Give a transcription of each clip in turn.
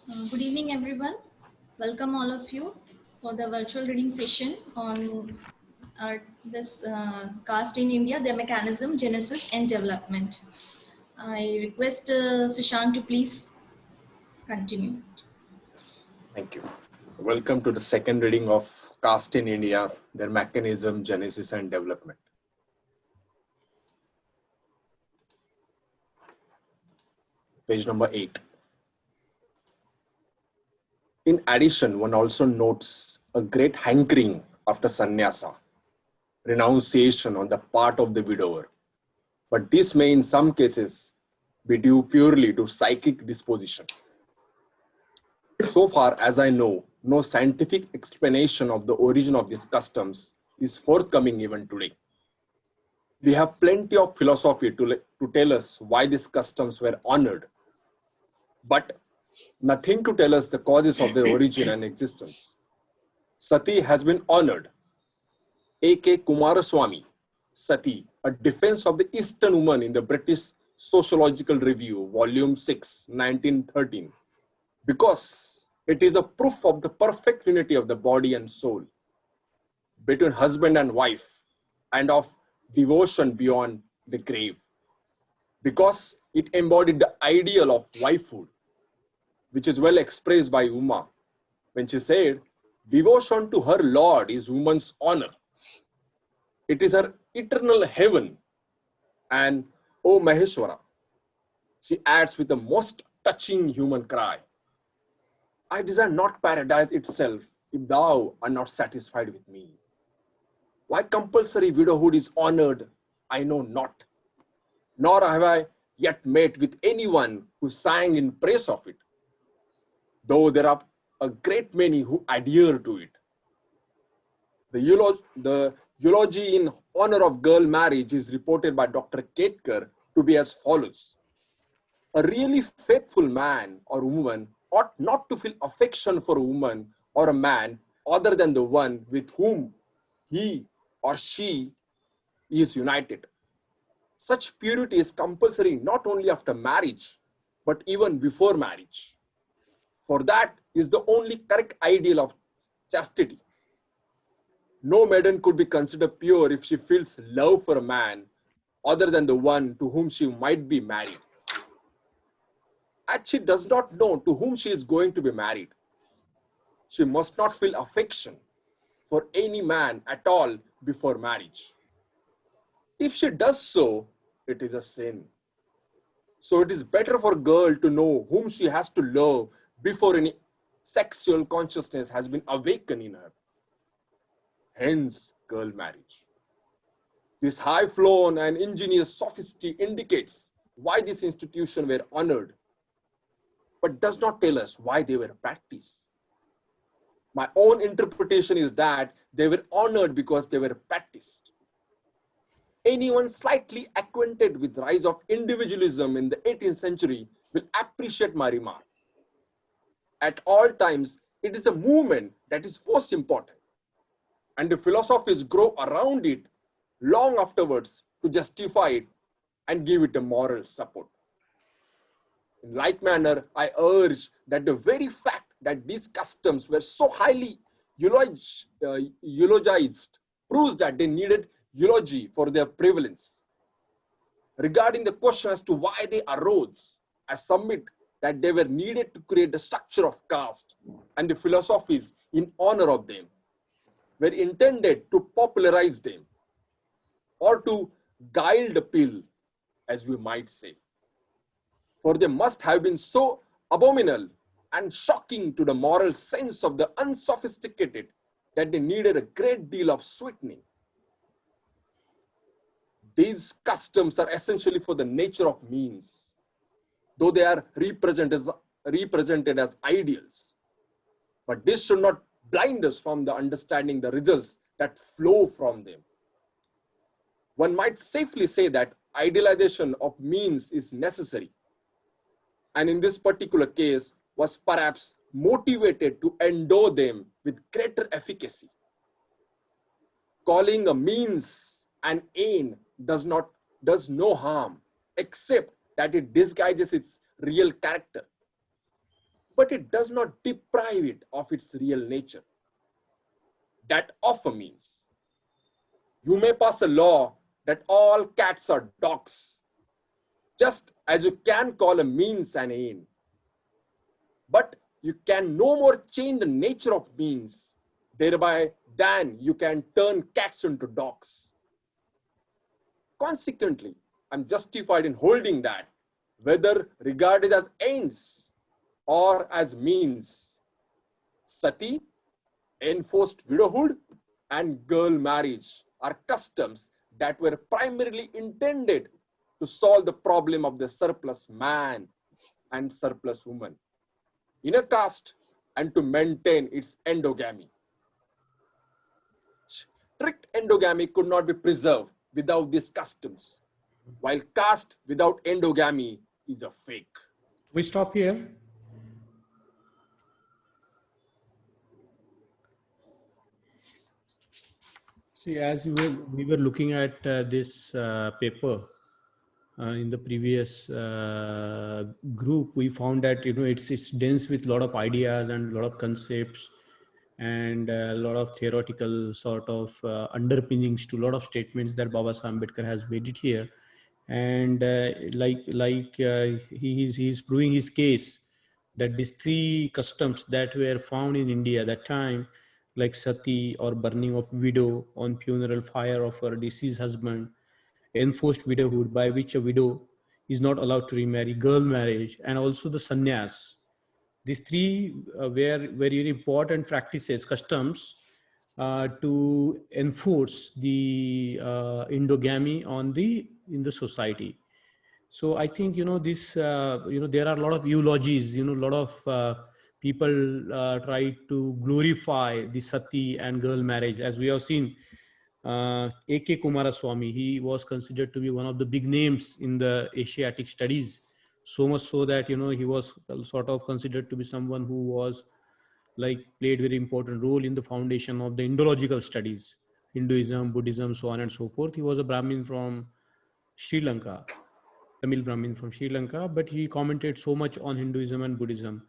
Good evening, everyone. Welcome all of you for the virtual reading session on this caste in India, their mechanism, genesis, and development. I request Sushant to please continue. Thank you. Welcome to the second reading of Caste in India, their mechanism, genesis, and development. Page number 8. In addition, one also notes a great hankering after sannyasa, renunciation on the part of the widower. But this may in some cases be due purely to psychic disposition. So far as I know, no scientific explanation of the origin of these customs is forthcoming even today. We have plenty of philosophy to tell us why these customs were honored, but nothing to tell us the causes of their origin and existence. Sati has been honored. A.K. Kumaraswamy, Sati, A Defense of the Eastern Woman in the British Sociological Review, Volume 6, 1913, because it is a proof of the perfect unity of the body and soul between husband and wife and of devotion beyond the grave. Because it embodied the ideal of wifehood, which is well expressed by Uma when she said, "Devotion to her Lord is woman's honor. It is her eternal heaven." And O Maheshwara, she adds with the most touching human cry, "I desire not paradise itself if thou art not satisfied with me." Why compulsory widowhood is honored, I know not, nor have I yet met with anyone who sang in praise of it, though there are a great many who adhere to it. The eulogy in honor of girl marriage is reported by Dr. Ketkar to be as follows. A really faithful man or woman ought not to feel affection for a woman or a man other than the one with whom he or she is united. Such purity is compulsory not only after marriage, but even before marriage. For that is the only correct ideal of chastity. No maiden could be considered pure if she feels love for a man other than the one to whom she might be married. As she does not know to whom she is going to be married, she must not feel affection for any man at all before marriage. If she does so, it is a sin. So it is better for a girl to know whom she has to love before any sexual consciousness has been awakened in her. Hence, girl marriage. This high-flown and ingenious sophistry indicates why this institution were honored, but does not tell us why they were practiced. My own interpretation is that they were honored because they were practiced. Anyone slightly acquainted with the rise of individualism in the 18th century will appreciate my remark. At all times, it is a movement that is most important, and the philosophies grow around it long afterwards to justify it and give it a moral support. In like manner, I urge that the very fact that these customs were so highly eulogized proves that they needed eulogy for their prevalence. Regarding the question as to why they arose, I submit that they were needed to create the structure of caste, and the philosophies in honor of them were intended to popularize them or to guile the pill, as we might say. For they must have been so abominable and shocking to the moral sense of the unsophisticated that they needed a great deal of sweetening. These customs are essentially for the nature of means, though they are represented as ideals. But this should not blind us from the understanding the results that flow from them. One might safely say that idealization of means is necessary, and in this particular case was perhaps motivated to endow them with greater efficacy. Calling a means an end does no harm, except that it disguises its real character. but it does not deprive it of its real nature. That offer means you may pass a law that all cats are dogs, just as you can call a means an end. But you can no more change the nature of means thereby than you can turn cats into dogs. Consequently, I'm justified in holding that, whether regarded as ends or as means, sati, enforced widowhood, and girl marriage are customs that were primarily intended to solve the problem of the surplus man and surplus woman in a caste and to maintain its endogamy. Strict endogamy could not be preserved without these customs, while caste without endogamy is a fake. We stop here. See, as we were looking at this paper in the previous group, we found that it's dense with a lot of ideas and a lot of concepts and a lot of theoretical sort of underpinnings to a lot of statements that Baba Sahib Ambedkar has made it here. And he's proving his case that these three customs that were found in India at that time, like sati or burning of widow on funeral fire of her deceased husband, enforced widowhood by which a widow is not allowed to remarry, girl marriage, and also the sannyas. These three were very important practices, customs to enforce the endogamy in the society. So I think this there are a lot of eulogies, a lot of people try to glorify the sati and girl marriage, as we have seen. A.K. Kumaraswamy, he was considered to be one of the big names in the Asiatic studies, so much so that he was sort of considered to be someone who was like played very important role in the foundation of the Indological studies, Hinduism, Buddhism, so on and so forth. He was a Brahmin from Sri Lanka, Tamil Brahmin from Sri Lanka, but he commented so much on Hinduism and Buddhism.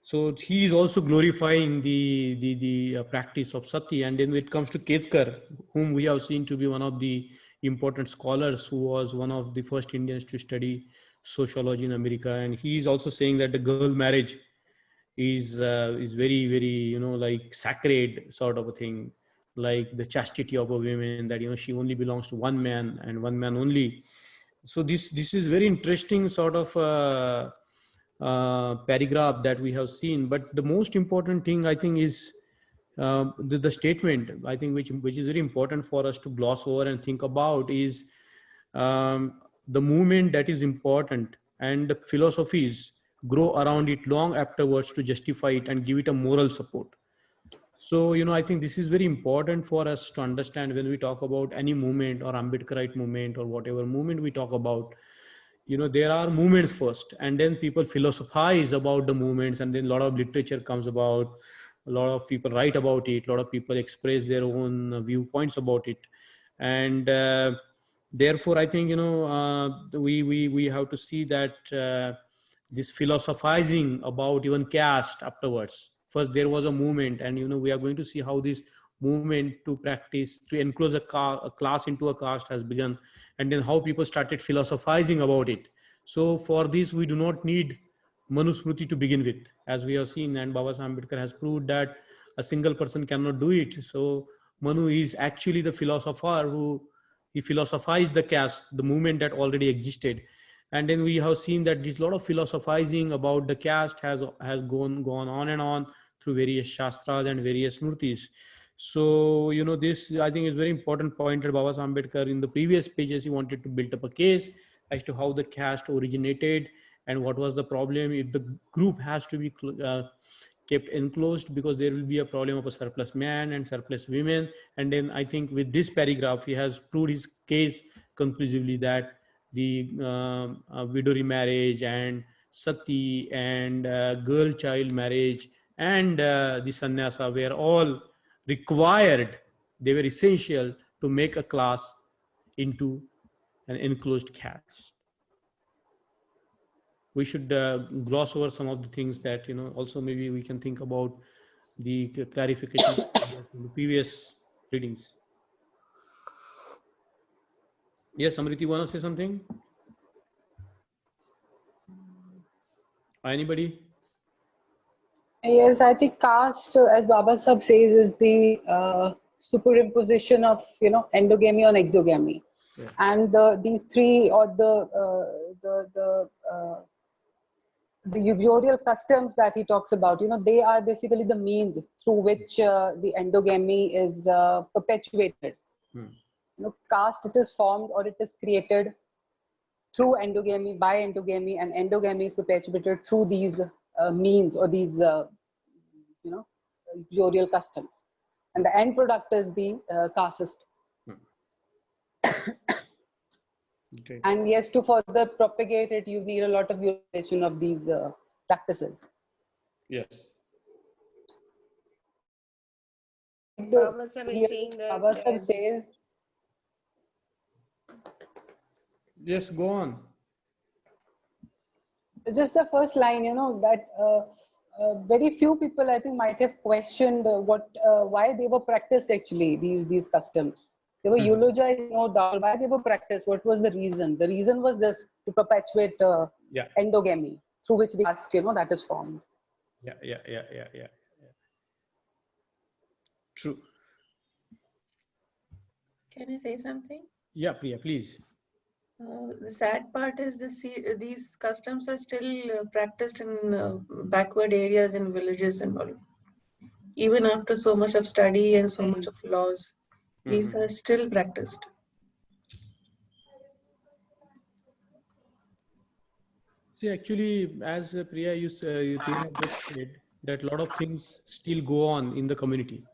So he is also glorifying the practice of sati. And then when it comes to Ketkar, whom we have seen to be one of the important scholars, who was one of the first Indians to study sociology in America, and he is also saying that the girl marriage is very, very like sacred sort of a thing, like the chastity of a woman, that she only belongs to one man and one man only. So this is very interesting sort of paragraph that we have seen. But the most important thing, I think, is the statement, I think, which is very important for us to gloss over and think about, is the movement that is important, and the philosophies grow around it long afterwards to justify it and give it a moral support. So, I think this is very important for us to understand when we talk about any movement or Ambedkarite movement or whatever movement we talk about. There are movements first, and then people philosophize about the movements, and then a lot of literature comes about. A lot of people write about it. A lot of people express their own viewpoints about it. And therefore, I think, we have to see that this philosophizing about even caste afterwards. First, there was a movement, and we are going to see how this movement to practice to enclose a class into a caste has begun, and then how people started philosophizing about it. So for this, we do not need Manusmriti to begin with, as we have seen, and Baba Sahib Ambedkar has proved that a single person cannot do it. So Manu is actually the philosopher who he philosophized the caste, the movement that already existed. And then we have seen that this lot of philosophizing about the caste has gone on and on through various shastras and various smritis. So this, I think, is very important point that Baba Sahib Ambedkar in the previous pages, he wanted to build up a case as to how the caste originated and what was the problem if the group has to be kept enclosed, because there will be a problem of a surplus man and surplus women. And then I think with this paragraph, he has proved his case conclusively that the widow remarriage and sati and girl child marriage and the sannyasa were all required. They were essential to make a class into an enclosed caste. we should gloss over some of the things that, also maybe we can think about the clarification from the previous readings. Yes, Amriti, you want to say something? Anybody? Yes, I think caste, as Baba Sahib says, is the superimposition of endogamy on exogamy, Yeah. and these three, or the uxorial customs that he talks about, they are basically the means through which the endogamy is perpetuated. Caste, it is formed or it is created through endogamy, by endogamy, and endogamy is perpetuated through these means, or these uxorial customs, and the end product is the caste system. Okay. And yes, to further propagate it, you need a lot of utilization of these practices. Yes. Baba Sahib is saying that Baba Sahib says, Yes, go on. just the first line, that very few people, I think, might have questioned why they were practiced actually, these customs. They were eulogized, no doubt. Why they were practiced? What was the reason? The reason was this: to perpetuate endogamy, through which the caste, that is formed. Yeah. True. Can I say something? Yeah, Priya, please. The sad part is these customs are still practiced in backward areas in villages and all. Even after so much of study and so much of laws, these are still practiced. See, actually, as Priya, you just said that a lot of things still go on in the community.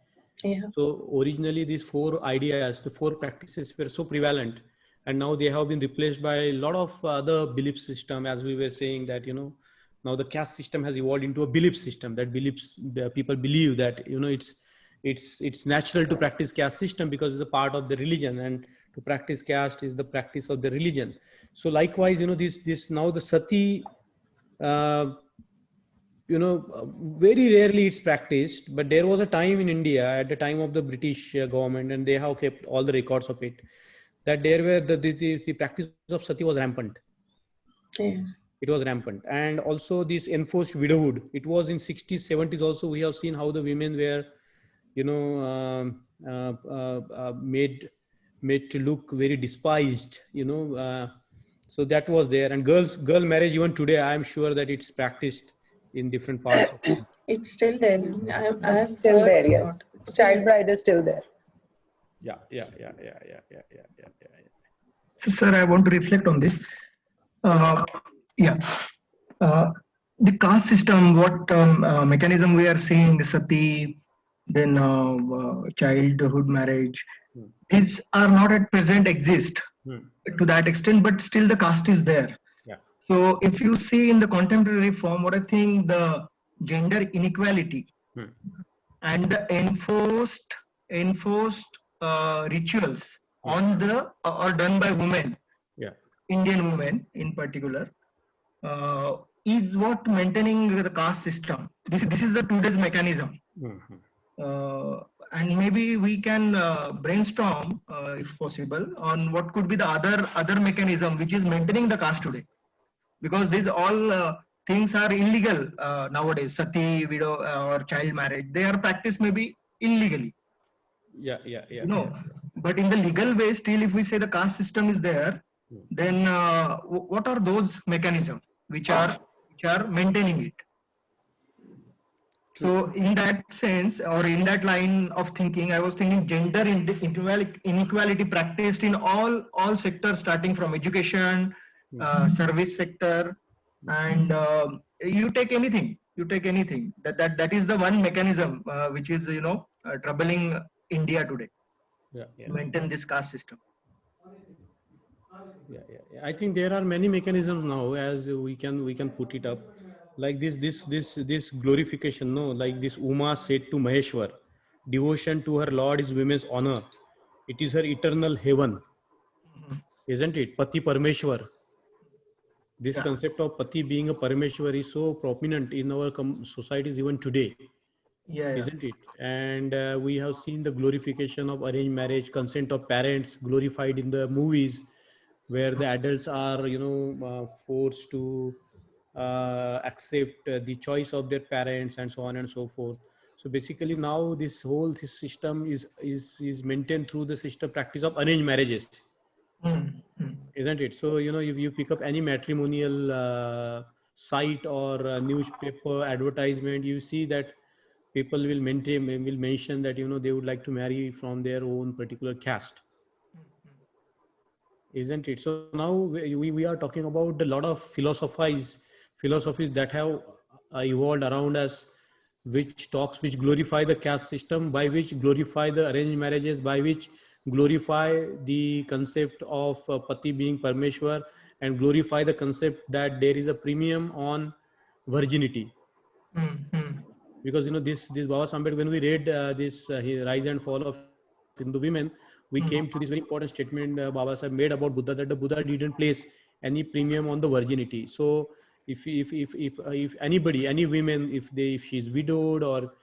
Yeah. So originally, these 4 ideas, the 4 practices were so prevalent, and now they have been replaced by a lot of other belief system. As we were saying that, now the caste system has evolved into a belief system that people believe that, it's natural to practice caste system because it's a part of the religion, and to practice caste is the practice of the religion. So likewise, this now the sati, very rarely it's practiced, but there was a time in India at the time of the British government, and they have kept all the records of it, that there were the practice of sati was rampant. Yes. It was rampant. And also this enforced widowhood, it was in 60s, 70s also. We have seen how the women were, made to look very despised, so that was there. And girl marriage, even today, I am sure that it's practiced in different parts of it. It's still there. It's still there, yes. Child bride is still there. Yeah. So, sir, I want to reflect on this. The caste system, what mechanism we are seeing, the sati, then childhood marriage, these are not at present exist to that extent, but still the caste is there. Yeah. So if you see in the contemporary form, what I think the gender inequality and the enforced rituals on the are done by women, Indian women in particular, is what maintaining the caste system. This is the today's mechanism. And maybe we can brainstorm, if possible, on what could be the other mechanism which is maintaining the caste today, because these all things are illegal nowadays. Sati, widow, or child marriage, they are practiced maybe illegally. But in the legal way, still, if we say the caste system is there, then what are those mechanisms which are maintaining it? So in that sense, or in that line of thinking, I was thinking gender inequality practiced in all sectors, starting from education, service sector, and you take anything. That is the one mechanism which is troubling India today. Maintain this caste system. I think there are many mechanisms now, as we can put it up, like this glorification, like this Uma said to Maheshwar, devotion to her Lord is women's honor, it is her eternal heaven, isn't it? Pati Parmeshwar, This Yeah. concept of Pati being a Parameshwar is so prominent in our societies even today, Yeah. isn't it? And we have seen the glorification of arranged marriage, consent of parents glorified in the movies, where the adults are, forced to accept the choice of their parents and so on and so forth. So basically, now this system is maintained through the system practice of arranged marriages, isn't it? So if you pick up any matrimonial site or newspaper advertisement, you see that people will mention that they would like to marry from their own particular caste, isn't it? So now we are talking about a lot of philosophies that have evolved around us, which glorify the caste system, by which glorify the arranged marriages, by which glorify the concept of Pati being Parmeshwar, and glorify the concept that there is a premium on virginity. Because this Baba Sambed, when we read this Rise and Fall of Hindu Women, we came to this very important statement Baba Sahib made about Buddha, that the Buddha didn't place any premium on the virginity. So if anybody, any women, if she's widowed, or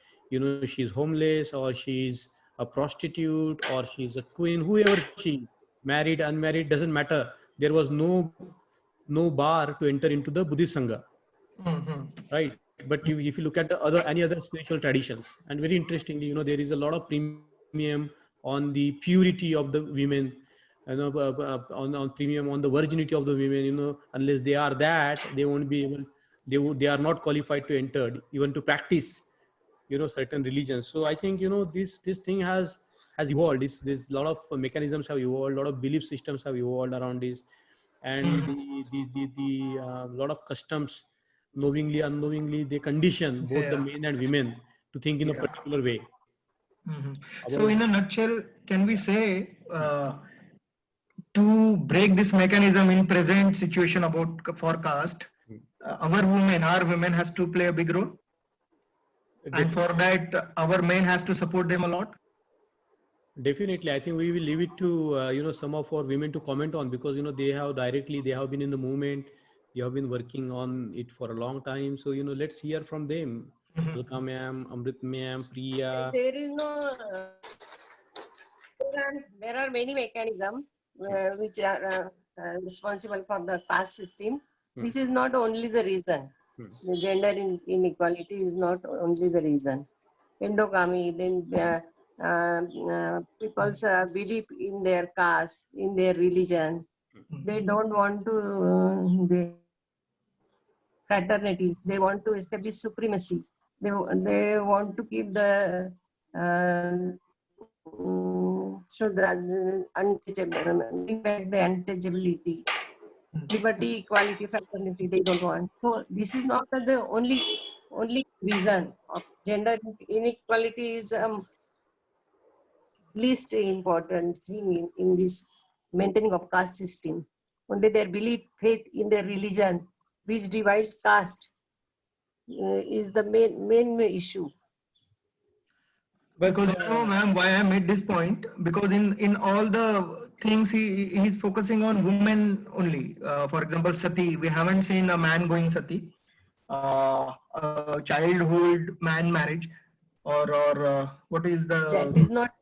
she's homeless, or she's a prostitute, or she's a queen, whoever she, married, unmarried, doesn't matter, there was no bar to enter into the Buddhist Sangha, right? But if you look at any other spiritual traditions, and very interestingly, there is a lot of premium on the purity of the women, on premium on the virginity of the women. Unless they are that, they won't be able, they are not qualified to enter, even to practice certain religions. So I think this thing has evolved. This lot of mechanisms have evolved, a lot of belief systems have evolved around this, and the lot of customs, knowingly unknowingly, they condition both the men and women to think in a particular way. So in a nutshell, can we say to break this mechanism in present situation about for caste, our women has to play a big role, and for that our men has to support them a lot? Definitely. I think we will leave it to some of our women to comment on, because they have been in the movement, they have been working on it for a long time. So let's hear from them. Alka ma'am, Amrit ma'am, Priya. There is no there are many mechanisms which are responsible for the caste system. This is not only the reason. The gender inequality is not only the reason. Endogamy, then people's belief in their caste, in their religion. They don't want to the fraternity. They want to establish supremacy. They want to keep the Shudras untouchable, bring back the untouchability. Liberty, equality, fraternity, they don't want. So this is not the only reason of gender inequality is least important thing in this maintaining of caste system. Only their belief, faith in their religion, which divides caste, is the main issue. Because ma'am, why I made this point, because in all the things he's focusing on women only. For example, sati, we haven't seen a man going sati. Childhood man marriage, or what is the? That is not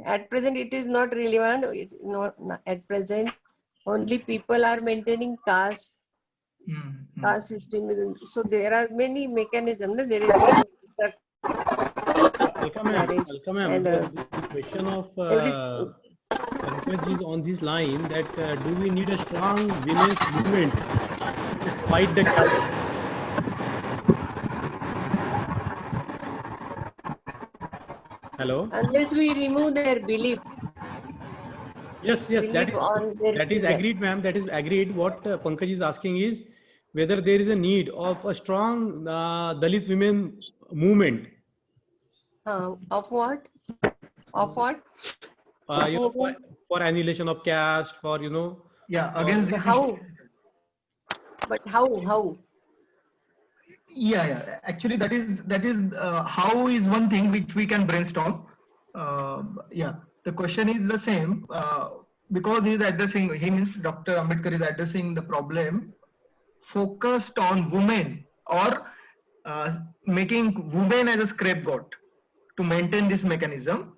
at present. It is not relevant. At present, only people are maintaining caste system. So there are many mechanisms. There is marriage. And, the question of Pankaj is on this line, that do we need a strong women's movement to fight the caste system? Hello? Unless we remove their belief. Yes, that is agreed, ma'am. That is agreed. What Pankaj is asking is whether there is a need of a strong Dalit women movement. Of what? Of what? For annihilation of caste, for against how? But how? Yeah. Actually, that is how is one thing which we can brainstorm. The question is the same, because he means Dr. Ambedkar is addressing the problem focused on women or making women as a scapegoat to maintain this mechanism.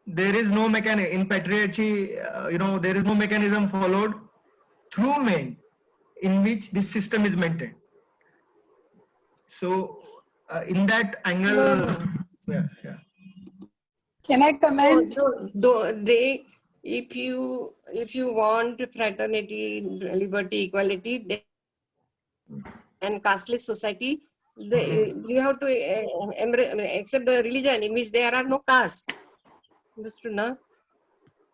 There is no mechanism in patriarchy, there is no mechanism followed through men in which this system is maintained. So in that angle, No, yeah. Can I comment? they, if you want fraternity, liberty, equality, and casteless society, you have to accept the religion in which there are no caste. Understood, no?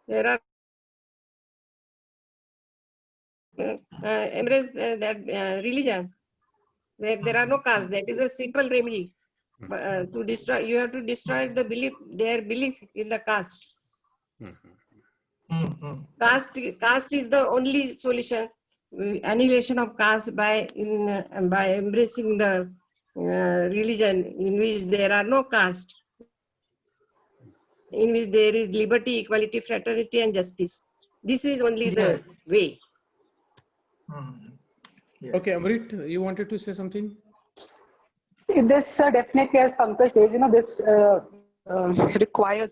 There are embrace that religion. There are no castes. That is a simple remedy. To destroy, you have to destroy the belief, their belief in the caste. Caste is the only solution. Annihilation of caste by embracing the religion in which there are no caste, in which there is liberty, equality, fraternity, and justice. This is only the way. Okay, Amrit, you wanted to say something? This definitely, as Pankaj says, this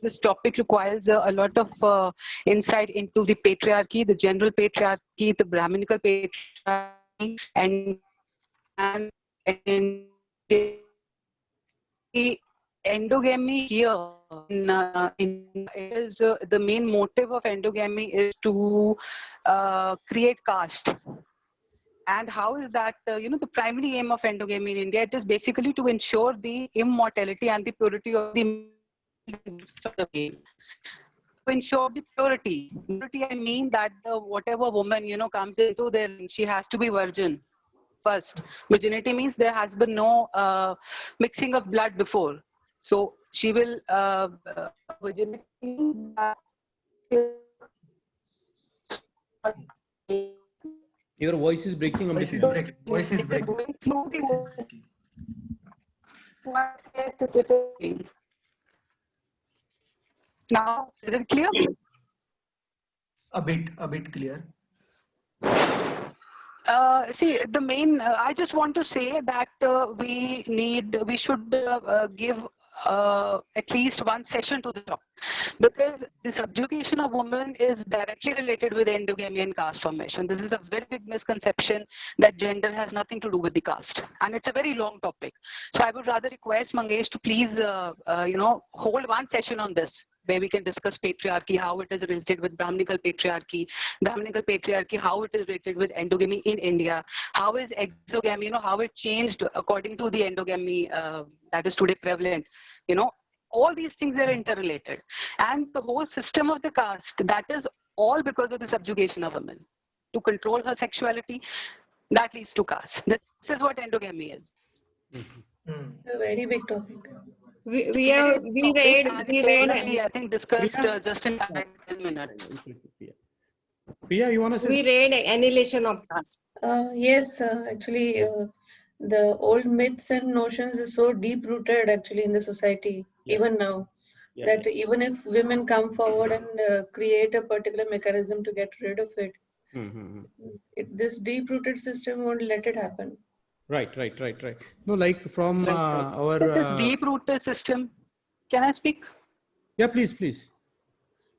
this topic requires a lot of insight into the patriarchy, the general patriarchy, the Brahminical patriarchy, and the endogamy here is the main motive of endogamy is to create caste. And how is that, the primary aim of endogamy in India, it is basically to ensure the immortality and the purity of the male. To ensure the purity. Purity, I mean that whatever woman, comes into their, she has to be virgin first. Virginity means there has been no mixing of blood before. So she will, virginity means that Your voice is breaking. Voice is breaking. Now, is it clear? A bit clear. See, the main, I just want to say that we should give at least one session to the topic, because the subjugation of women is directly related with endogamy and caste formation. This is a very big misconception that gender has nothing to do with the caste, and it's a very long topic. So I would rather request Mangesh to please, hold one session on this, where we can discuss patriarchy, how it is related with Brahminical patriarchy, how it is related with endogamy in India, how is exogamy, how it changed according to the endogamy that is today prevalent. All these things are interrelated. And the whole system of the caste, that is all because of the subjugation of women. To control her sexuality, that leads to caste. This is what endogamy is. A very big topic. We read, I think discussed just in 5 minutes. Priya, you want to say? We read Annihilation of Caste. Yes, actually, the old myths and notions is so deep rooted actually in the society, even now, that even if women come forward and create a particular mechanism to get rid of it, this deep rooted system won't let it happen. Right. No, like from our This deep rooted system, can I speak? Yeah, please.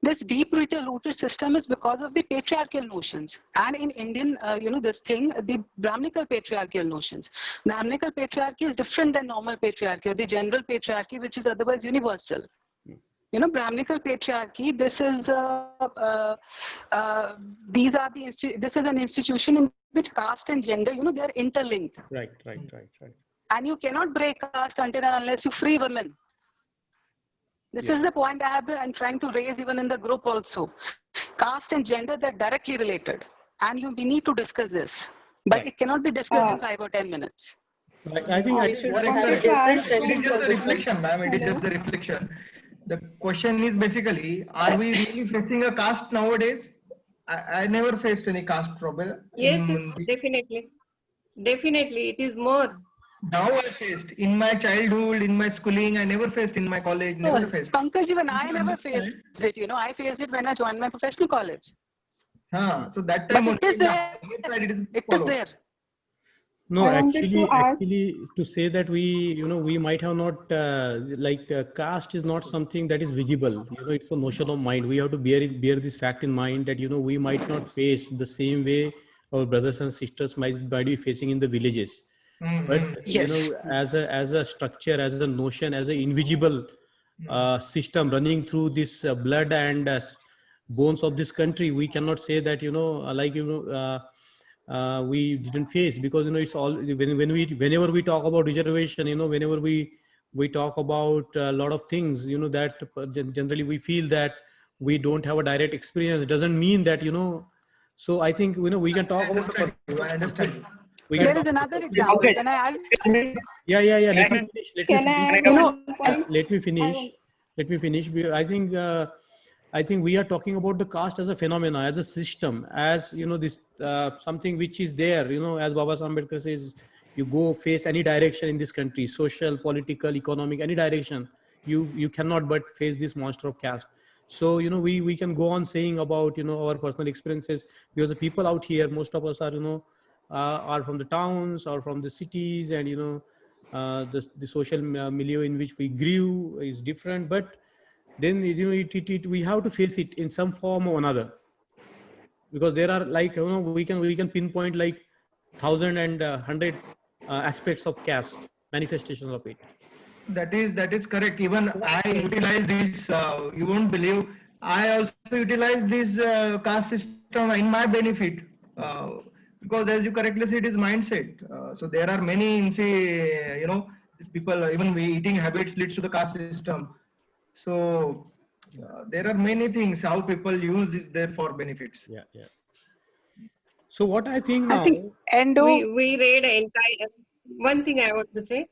This deep rooted system is because of the patriarchal notions, and in Indian, the Brahminical patriarchal notions. Brahminical patriarchy is different than normal patriarchy or the general patriarchy, which is otherwise universal. Brahminical patriarchy, this is this is an institution in which caste and gender, they are interlinked. Right. And you cannot break caste until and unless you free women. This is the point I'm trying to raise even in the group also. Caste and gender, they're directly related. And we need to discuss this. But it cannot be discussed in 5 or 10 minutes. I think we should have a different session. It is just the reflection, ma'am. It is just the reflection. The question is basically, are we really facing a caste nowadays? I never faced any caste problem. Yes, definitely. Definitely, it is more. Now I faced in my childhood, in my schooling. I never faced in my college. Never faced. Pankaj, even I never faced it. I faced it when I joined my professional college. So that time but it is there. it is there. No, I wanted to ask. actually, to say that we might have not caste is not something that is visible. It's a notion of mind. We have to bear this fact in mind that we might not face the same way our brothers and sisters might be facing in the villages. But Yes. as a structure, as a notion, as an invisible system running through this blood and bones of this country, we cannot say that we didn't face, because it's all whenever we talk about reservation, whenever we talk about a lot of things, that generally we feel that we don't have a direct experience. It doesn't mean that so I think we can talk about I understand. There is another example. Okay. Can I add? yeah let me finish Can I add one point? let me finish. I think we are talking about the caste as a phenomena, as a system, as this something which is there, as Baba Ambedkar says, you go face any direction in this country, social, political, economic, any direction, you cannot but face this monster of caste. So we can go on saying about our personal experiences, because the people out here, most of us are from the towns or from the cities, and the social milieu in which we grew is different. But then we have to face it in some form or another, because there are we can pinpoint like 1,000 and 100 aspects of caste, manifestations of it. That is correct. Even I utilize this. You won't believe. I also utilize this caste system in my benefit, because as you correctly said, it is mindset. So there are many, say, these people, even eating habits leads to the caste system. So there are many things how people use is there for benefits. Yeah. So what I think now, we read entire. One thing I want to say.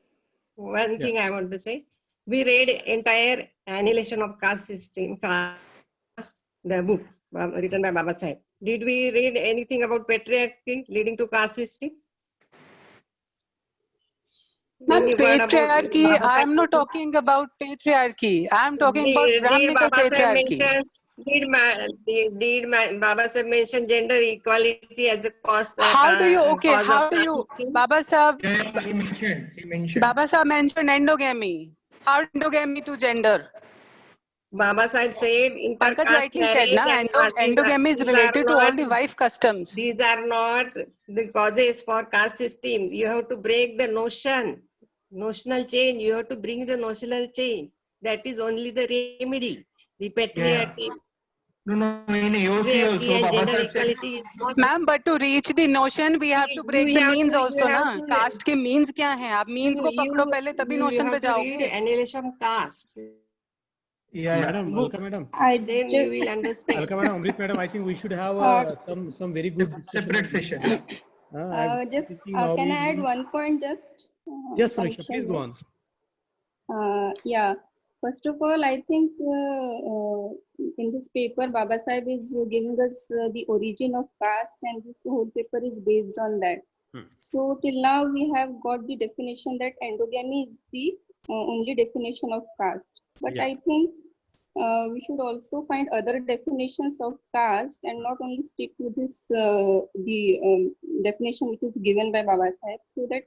I want to say, we read entire Annihilation of Caste System, the book written by Baba Sahib. Did we read anything about patriarchy leading to caste system? Not patriarchy. I'm not talking about patriarchy. I'm talking about Brahminical patriarchy. Did Baba Sahib mention gender equality as a cause? How do you, Baba Sahib? Yeah, he mentioned. Baba Sahib mentioned endogamy. How endogamy to gender? Baba Sahib said Pankaj rightly said, endogamy is related to all the wife customs. These are not the causes for caste system. You have to break the notional change. You have to bring the notional change. That is only the remedy. The patriarchy. No, in AOC also, Baba Sahib said. Ma'am, but to reach the notion, we have to break the means also, na? Caste के means क्या हैं? आप means को पकड़ो पहले तभी notion पे जाओगे. Annihilation caste. Yeah. Madam, Alka madam. Then you will understand. Alka madam, Amrit madam, I think we should have some very good separate session. Can I add one point just? Yes, Samisha, please go on. Yeah. First of all, I think in this paper, Baba Sahib is giving us the origin of caste, and this whole paper is based on that. So till now, we have got the definition that endogamy is the only definition of caste. But I think we should also find other definitions of caste and not only stick to this the definition which is given by Baba Sahib, so that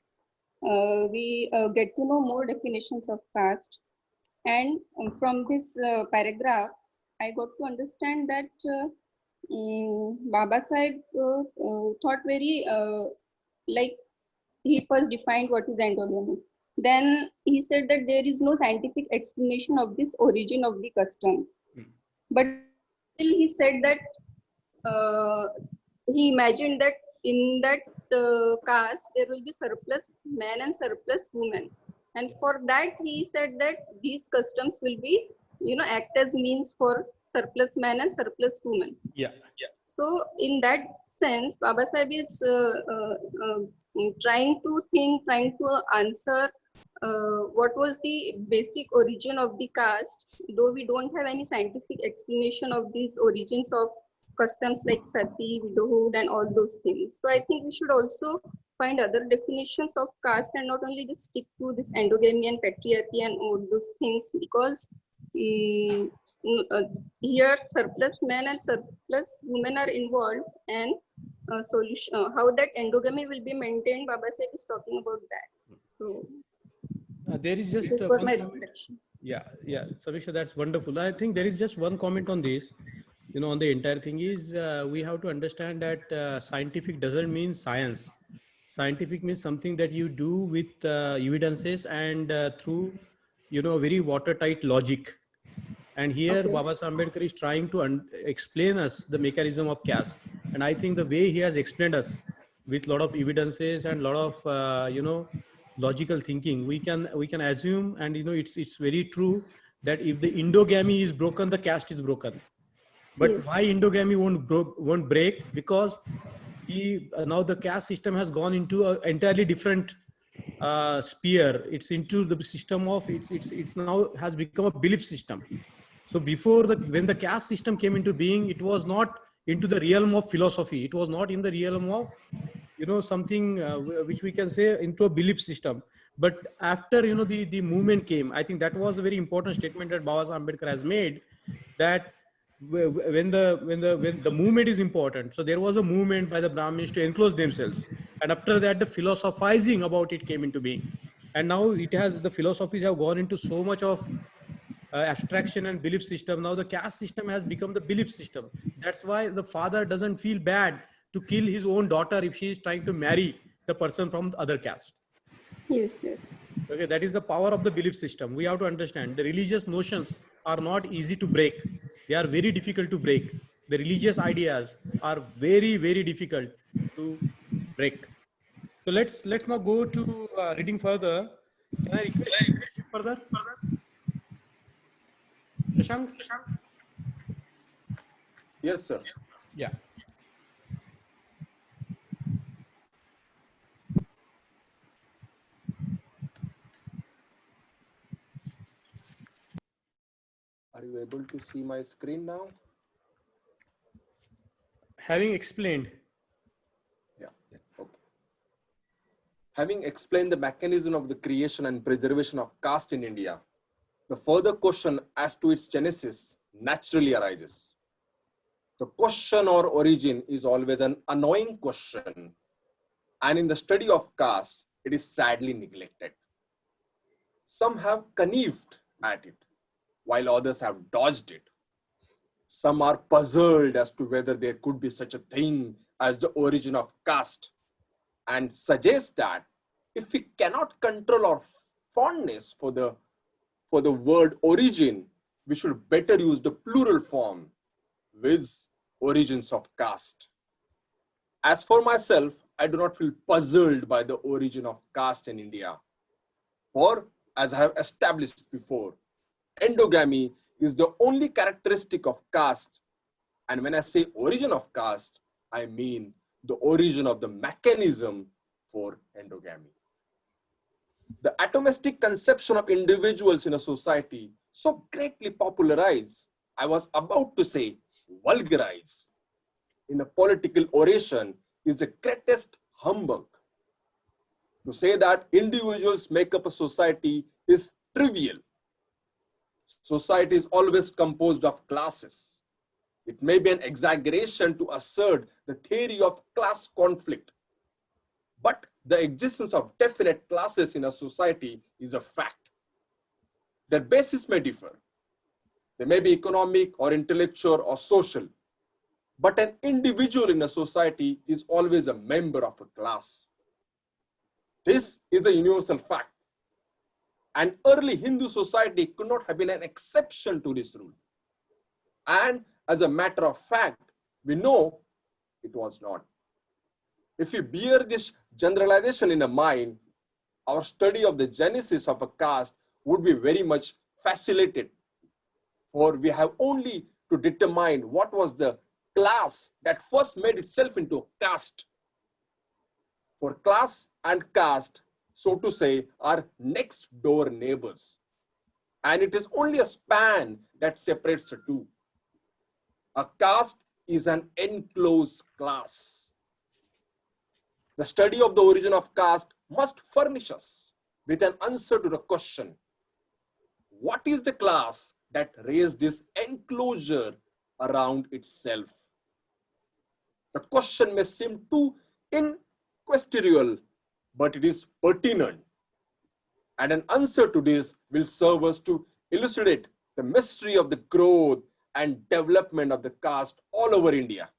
we get to know more definitions of caste. And from this paragraph, I got to understand that Baba Sahib thought very like he first defined what is endogamy. Then he said that there is no scientific explanation of this origin of the custom. But still he said that he imagined that in that caste there will be surplus men and surplus women. And for that he said that these customs will be, act as means for surplus men and surplus women. Yeah. So in that sense, Baba Sahib is trying to answer what was the basic origin of the caste, though we don't have any scientific explanation of these origins of customs like sati, widowhood, and all those things. So I think we should also find other definitions of caste and not only just stick to this endogamy and patriarchy and all those things, because here surplus men and surplus women are involved, and solution, how that endogamy will be maintained. Baba Sahib is talking about that. So there is just this was my reflection. Yeah, Samiksha, that's wonderful. I think there is just one comment on this, on the entire thing is we have to understand that scientific doesn't mean science. Scientific means something that you do with evidences and through, very watertight logic. And here Baba Sahib Ambedkar is trying to explain us the mechanism of caste. And I think the way he has explained us with a lot of evidences and a lot of, logical thinking, we can assume, and it's very true that if the endogamy is broken, the caste is broken. But why endogamy won't break? Because now the caste system has gone into an entirely different sphere. It's into the system of it's now has become a belief system. So before when the caste system came into being, it was not into the realm of philosophy. It was not in the realm of something which we can say into a belief system. But after the movement came, I think that was a very important statement that Baba Sahib Ambedkar has made, that when the movement is important. So there was a movement by the Brahmins to enclose themselves, and after that the philosophizing about it came into being, and now the philosophies have gone into so much of abstraction and belief system. Now the caste system has become the belief system. That's why the father doesn't feel bad to kill his own daughter if she is trying to marry the person from the other caste. Yes. Okay, that is the power of the belief system. We have to understand the religious notions are not easy to break. They are very difficult to break. The religious ideas are very, very difficult to break. So let's now go to reading further. Can I request further? Prashant? Yes, sir. Yeah. Are you able to see my screen now? Having explained. Yeah. Okay. Having explained the mechanism of the creation and preservation of caste in India, the further question as to its genesis naturally arises. The question or origin is always an annoying question, and in the study of caste, it is sadly neglected. Some have connived at it, while others have dodged it. Some are puzzled as to whether there could be such a thing as the origin of caste, and suggest that if we cannot control our fondness for the word origin, we should better use the plural form, viz. Origins of caste. As for myself, I do not feel puzzled by the origin of caste in India. For, as I have established before, endogamy is the only characteristic of caste. And when I say origin of caste, I mean the origin of the mechanism for endogamy. The atomistic conception of individuals in a society so greatly popularized, I was about to say vulgarized, in a political oration is the greatest humbug. To say that individuals make up a society is trivial. Society is always composed of classes. It may be an exaggeration to assert the theory of class conflict, but the existence of definite classes in a society is a fact. Their basis may differ. They may be economic or intellectual or social, but an individual in a society is always a member of a class. This is a universal fact. An early Hindu society could not have been an exception to this rule. And as a matter of fact, we know it was not. If we bear this generalization in mind, our study of the genesis of a caste would be very much facilitated. For we have only to determine what was the class that first made itself into a caste. For class and caste, so to say, are next door neighbors. And it is only a span that separates the two. A caste is an enclosed class. The study of the origin of caste must furnish us with an answer to the question, what is the class that raised this enclosure around itself? The question may seem too inquisitorial, but it is pertinent. And an answer to this will serve us to elucidate the mystery of the growth and development of the caste all over India.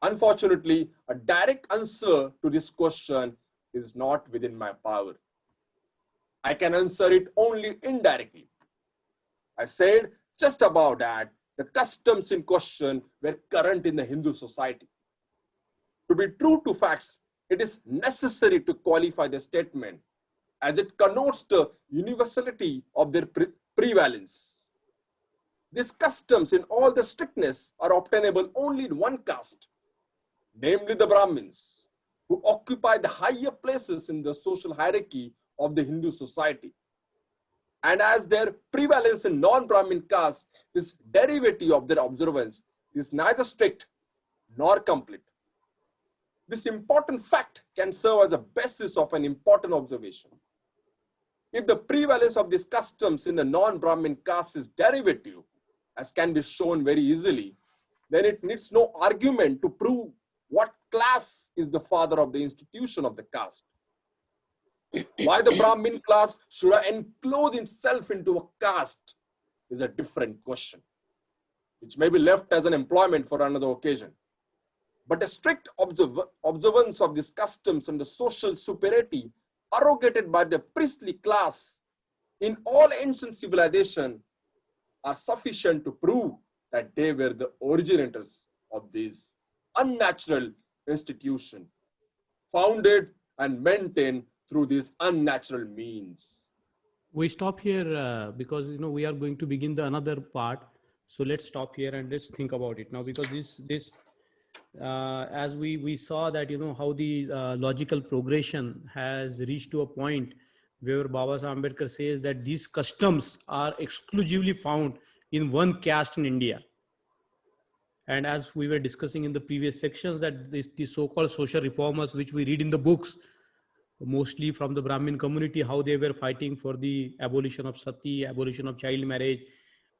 Unfortunately, a direct answer to this question is not within my power. I can answer it only indirectly. I said just about that the customs in question were current in the Hindu society. To be true to facts, it is necessary to qualify the statement as it connotes the universality of their prevalence. These customs in all their strictness are obtainable only in one caste, namely the Brahmins, who occupy the higher places in the social hierarchy of the Hindu society. And as their prevalence in non-Brahmin caste is derivative of their observance, is neither strict nor complete. This important fact can serve as a basis of an important observation. If the prevalence of these customs in the non-Brahmin caste is derivative, as can be shown very easily, then it needs no argument to prove what class is the father of the institution of the caste. Why the Brahmin class should enclose itself into a caste is a different question, which may be left as an employment for another occasion. But a strict observance of these customs and the social superiority arrogated by the priestly class in all ancient civilization are sufficient to prove that they were the originators of this unnatural institution, founded and maintained through these unnatural means. We stop here because we are going to begin the another part. So let's stop here and let's think about it now, because this as we saw that how the logical progression has reached to a point where Baba Saheb Ambedkar says that these customs are exclusively found in one caste in India. And as we were discussing in the previous sections, that the so-called social reformers, which we read in the books, mostly from the Brahmin community, how they were fighting for the abolition of sati, abolition of child marriage,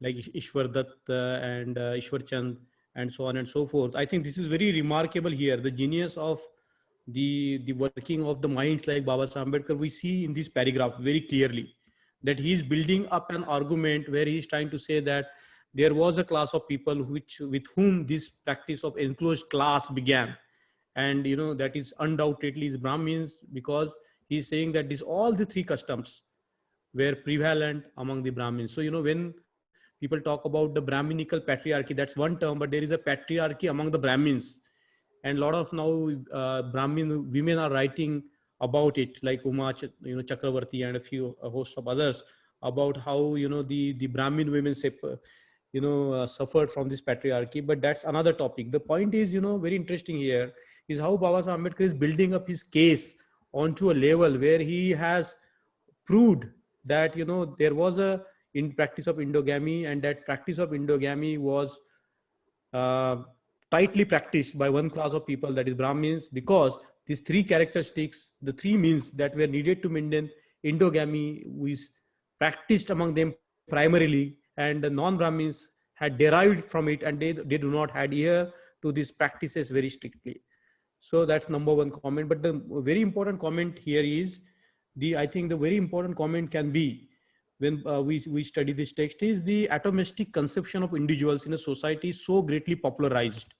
like Ishwar Dutt and Ishwar Chand, and so on and so forth. I think this is very remarkable here. The genius of the working of the minds like Baba Saheb Ambedkar, we see in this paragraph very clearly that he is building up an argument where he is trying to say that there was a class of people with whom this practice of enclosed class began. And that is undoubtedly is Brahmins, because he's saying that all the three customs were prevalent among the Brahmins. So when people talk about the Brahminical patriarchy, that's one term, but there is a patriarchy among the Brahmins. And a lot of now Brahmin women are writing about it, like Uma Chakravarti and a host of others, about how the Brahmin women suffered from this patriarchy. But that's another topic. The point is very interesting here is how Baba Saheb Ambedkar is building up his case onto a level where he has proved that there was a practice of endogamy, and that practice of endogamy was tightly practiced by one class of people, that is Brahmins, because these three characteristics, the three means that were needed to maintain endogamy, was practiced among them primarily, and the non-Brahmins had derived from it, and they do not adhere to these practices very strictly. So that's number one comment. But the very important comment here is I think the very important comment can be, when we study this text, is the atomistic conception of individuals in a society so greatly popularized.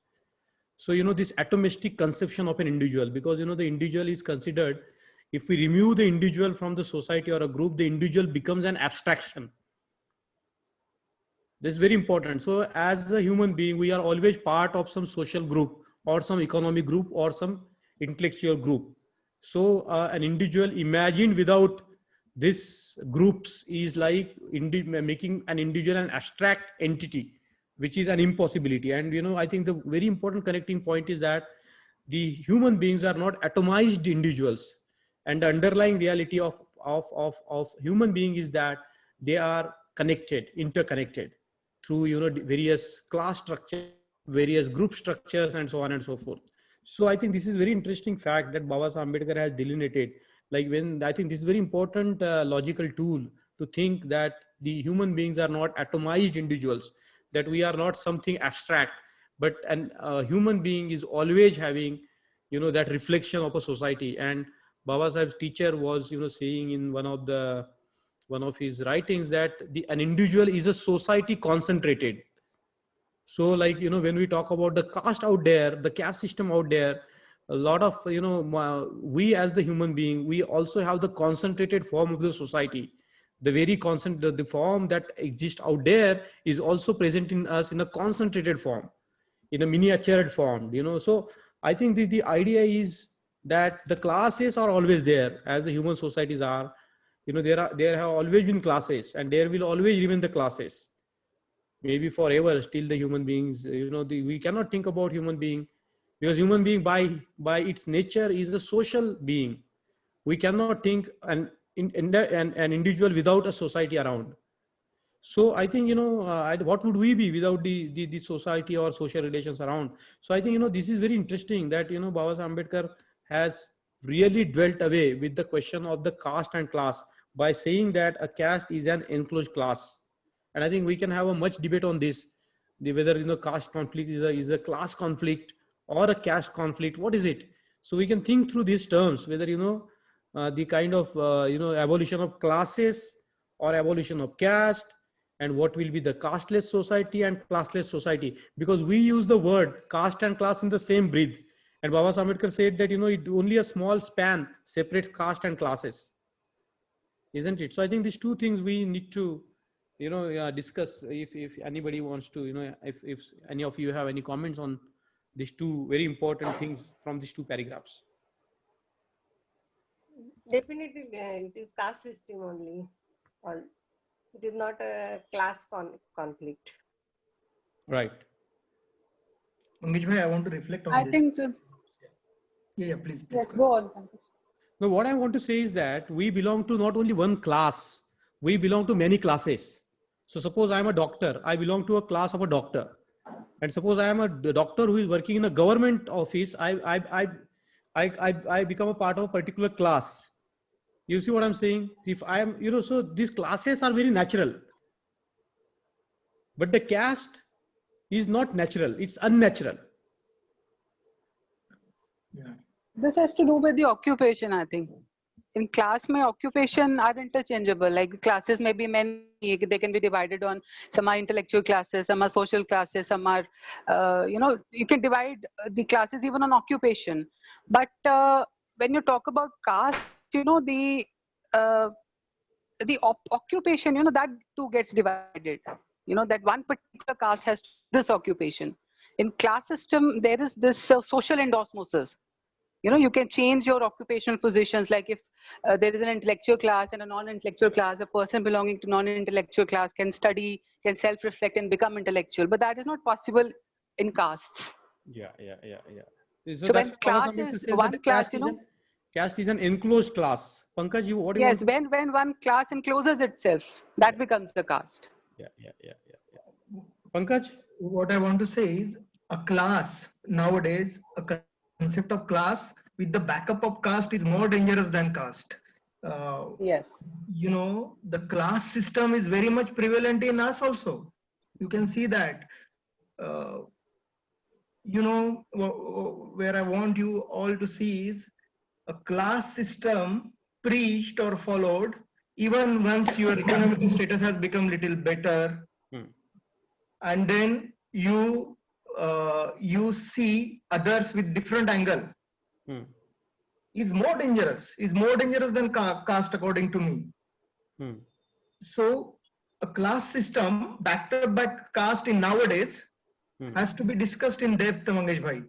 So this atomistic conception of an individual, because the individual is considered, if we remove the individual from the society or a group, the individual becomes an abstraction. This is very important. So as a human being, we are always part of some social group or some economic group or some intellectual group. So an individual imagined without this groups is like making an individual an abstract entity, which is an impossibility. And I think the very important connecting point is that the human beings are not atomized individuals, and the underlying reality of human being is that they are connected, interconnected through various class structures, various group structures, and so on and so forth. So I think this is very interesting fact that Baba Saheb Ambedkar has delineated. Like when I think this is very important logical tool to think that the human beings are not atomized individuals, that we are not something abstract, but an human being is always having, that reflection of a society. And Baba Sahib's teacher was, saying in one of his writings that an individual is a society concentrated. So like, when we talk about the caste out there, the caste system out there, a lot of, we as the human being, we also have the concentrated form of the society. The very the form that exists out there is also present in us in a concentrated form, in a miniatured form, So I think the idea is that the classes are always there as the human societies are. There have always been classes, and there will always remain the classes. Maybe forever, still the human beings, we cannot think about human being, because human being by its nature is a social being. We cannot think an individual without a society around. So I think, what would we be without the society or social relations around? So I think, this is very interesting that, Baba Sahib Ambedkar has really dwelt away with the question of the caste and class by saying that a caste is an enclosed class. And I think we can have a much debate on this, whether, caste conflict is a class conflict or a caste conflict. What is it? So we can think through these terms, whether, the kind of, abolition of classes or abolition of caste, and what will be the casteless society and classless society, because we use the word caste and class in the same breath. And Baba Sahib Ambedkar said that, it only a small span separates caste and classes, isn't it? So I think these two things we need to, discuss. If anybody wants to, if any of you have any comments on these two very important things from these two paragraphs. Definitely, it is caste system only. It is not a class conflict. Right. Mangesh bhai, I want to reflect on I this. think. Yeah, please. Yes, go on. No, what I want to say is that we belong to not only one class, we belong to many classes. So suppose I'm a doctor, I belong to a class of a doctor. And suppose I am a doctor who is working in a government office, I become a part of a particular class. You see what I'm saying? If I am, so these classes are very natural. But the caste is not natural, it's unnatural. Yeah. This has to do with the occupation, I think. In class, my occupation are interchangeable. Like classes may be many, they can be divided on, some are intellectual classes, some are social classes, some are, you can divide the classes even on occupation. But when you talk about caste, the occupation, that too gets divided. That one particular caste has this occupation. In class system, there is this social endosmosis. You can change your occupational positions. Like if there is an intellectual class and a non-intellectual class, a person belonging to non-intellectual class can study, can self-reflect and become intellectual. But that is not possible in castes. Yeah. So when class is one class, caste is an enclosed class. Pankaj, what do you yes, want? when one class encloses itself, that becomes the caste. Yeah. Pankaj? What I want to say is a class nowadays, a concept of class with the backup of caste is more dangerous than caste. Yes. The class system is very much prevalent in us also. You can see that. Where I want you all to see is a class system preached or followed even once your economic status has become little better, and then you see others with different angle, is more dangerous than caste, according to me. So a class system backed up by caste in nowadays has to be discussed in depth, Mangesh bhai.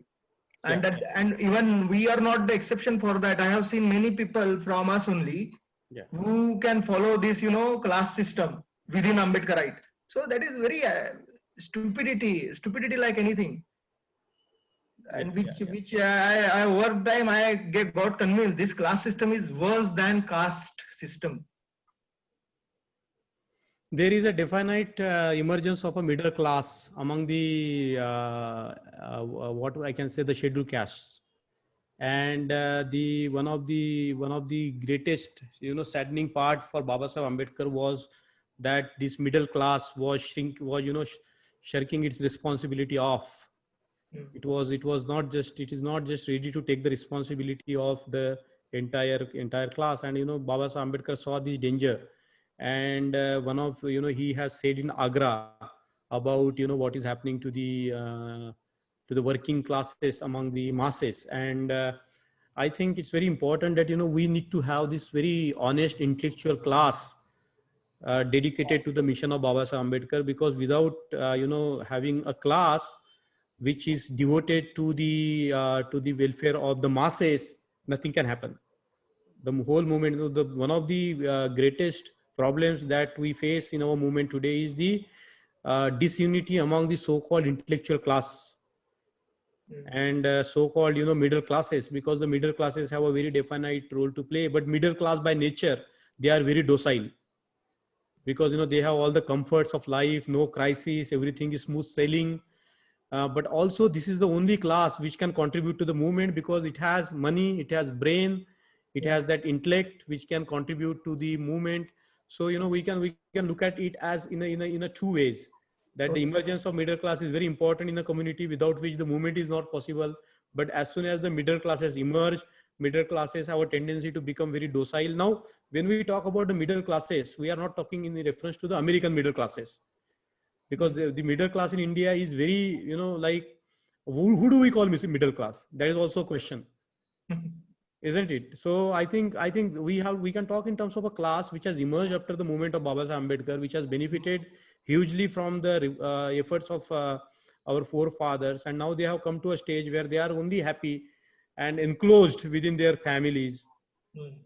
And even we are not the exception for that. I have seen many people from us only who can follow this, class system within Ambedkarite. So that is very stupidity like anything. And which I over time I got convinced this class system is worse than caste system. There is a definite emergence of a middle class among the what I can say the scheduled castes, and one of the greatest saddening part for Baba Sahib Ambedkar was that this middle class was shirking its responsibility off. It is not just ready to take the responsibility of the entire class. And Baba Saheb Ambedkar saw this danger, and one of he has said in Agra about what is happening to the working classes among the masses. And I think it's very important that we need to have this very honest intellectual class dedicated to the mission of Baba Saheb Ambedkar, because without having a class which is devoted to the welfare of the masses, nothing can happen. The whole movement, one of the greatest problems that we face in our movement today is the disunity among the so-called intellectual class and so-called middle classes, because the middle classes have a very definite role to play. But middle class by nature, they are very docile, because they have all the comforts of life, no crisis, everything is smooth sailing. But also this is the only class which can contribute to the movement, because it has money, it has brain, it has that intellect which can contribute to the movement. So we can look at it as in a two ways, that the emergence of middle class is very important in a community, without which the movement is not possible. But as soon as the middle classes emerge, middle classes have a tendency to become very docile. Now, when we talk about the middle classes, we are not talking in reference to the American middle classes, because the middle class in India is very, like, who do we call middle class? That is also a question, isn't it? So I think we can talk in terms of a class which has emerged after the movement of Baba Saheb Ambedkar, which has benefited hugely from the efforts of our forefathers, and now they have come to a stage where they are only happy and enclosed within their families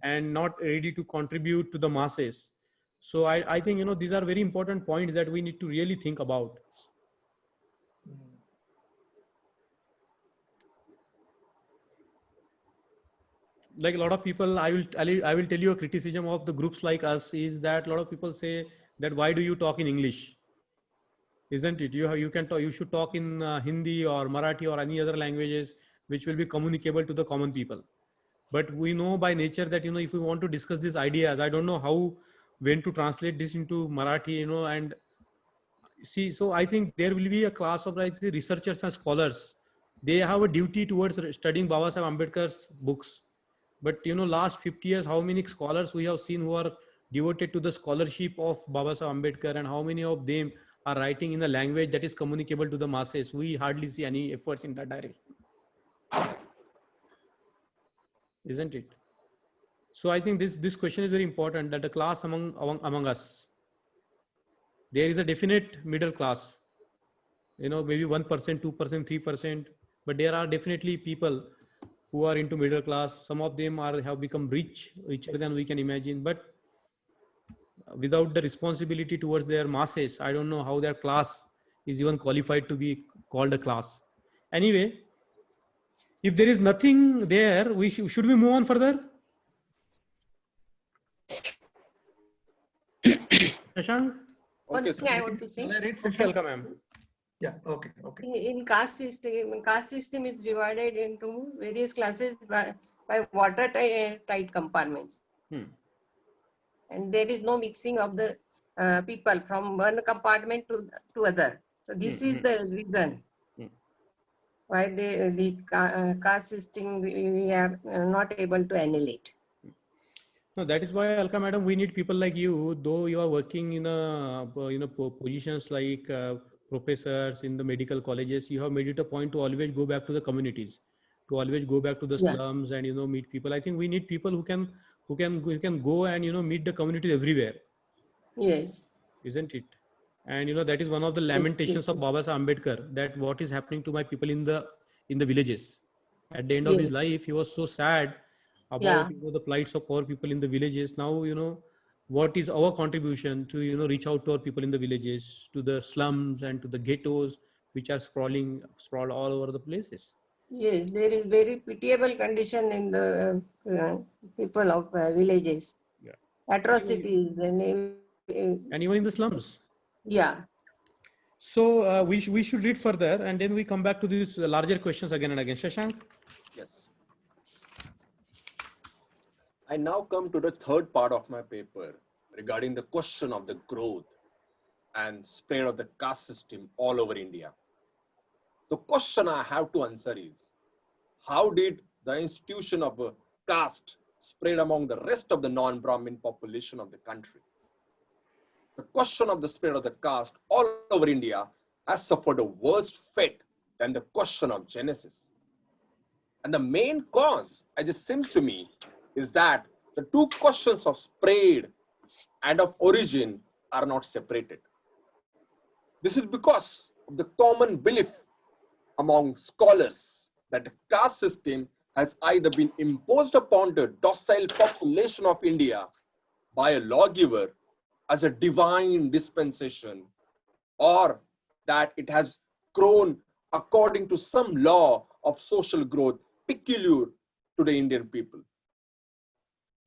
and not ready to contribute to the masses. So I think these are very important points that we need to really think about. Like a lot of people, I will tell you a criticism of the groups like us is that a lot of people say that why do you talk in English? Isn't it? You should talk in Hindi or Marathi or any other languages which will be communicable to the common people. But we know by nature that if we want to discuss these ideas, I don't know when to translate this into Marathi, and see. So I think there will be a class of researchers and scholars. They have a duty towards studying Baba Saheb Ambedkar's books. But last 50 years, how many scholars we have seen who are devoted to the scholarship of Baba Saheb Ambedkar, and how many of them are writing in a language that is communicable to the masses? We hardly see any efforts in that direction, isn't it? So I think this question is very important, that the class among us, there is a definite middle class, maybe 1%, 2%, 3%, but there are definitely people who are into middle class. Some of them have become richer than we can imagine, but without the responsibility towards their masses, I don't know how their class is even qualified to be called a class. Anyway, if there is nothing there, should we move on further? Shashank? One thing I want to say. Welcome, ma'am. Yeah, okay. In caste system is divided into various classes by watertight compartments. And there is no mixing of the people from one compartment to other. So this is the reason why the caste system we are not able to annihilate. No, that is why, Alka madam, we need people like you. Though you are working in positions like professors in the medical colleges, you have made it a point to always go back to the communities, to always go back to the slums and meet people. I think we need people who can go and meet the community everywhere. Yes. Isn't it? And that is one of the lamentations of Baba Saheb Ambedkar, that what is happening to my people in the villages. At the end of his life, he was so sad about the plights of poor people in the villages. Now what is our contribution to reach out to our people in the villages, to the slums and to the ghettos which are sprawled all over the places. Yes, there is very pitiable condition in the people of villages. Atrocities and even in the slums. Yeah. So we should read further, and then we come back to these larger questions again and again. Shashank? Yes. I now come to the third part of my paper regarding the question of the growth and spread of the caste system all over India. The question I have to answer is, how did the institution of a caste spread among the rest of the non-Brahmin population of the country? The question of the spread of the caste all over India has suffered a worse fate than the question of Genesis. And the main cause, as it seems to me, is that the two questions of spread and of origin are not separated. This is because of the common belief among scholars that the caste system has either been imposed upon the docile population of India by a lawgiver as a divine dispensation, or that it has grown according to some law of social growth peculiar to the Indian people.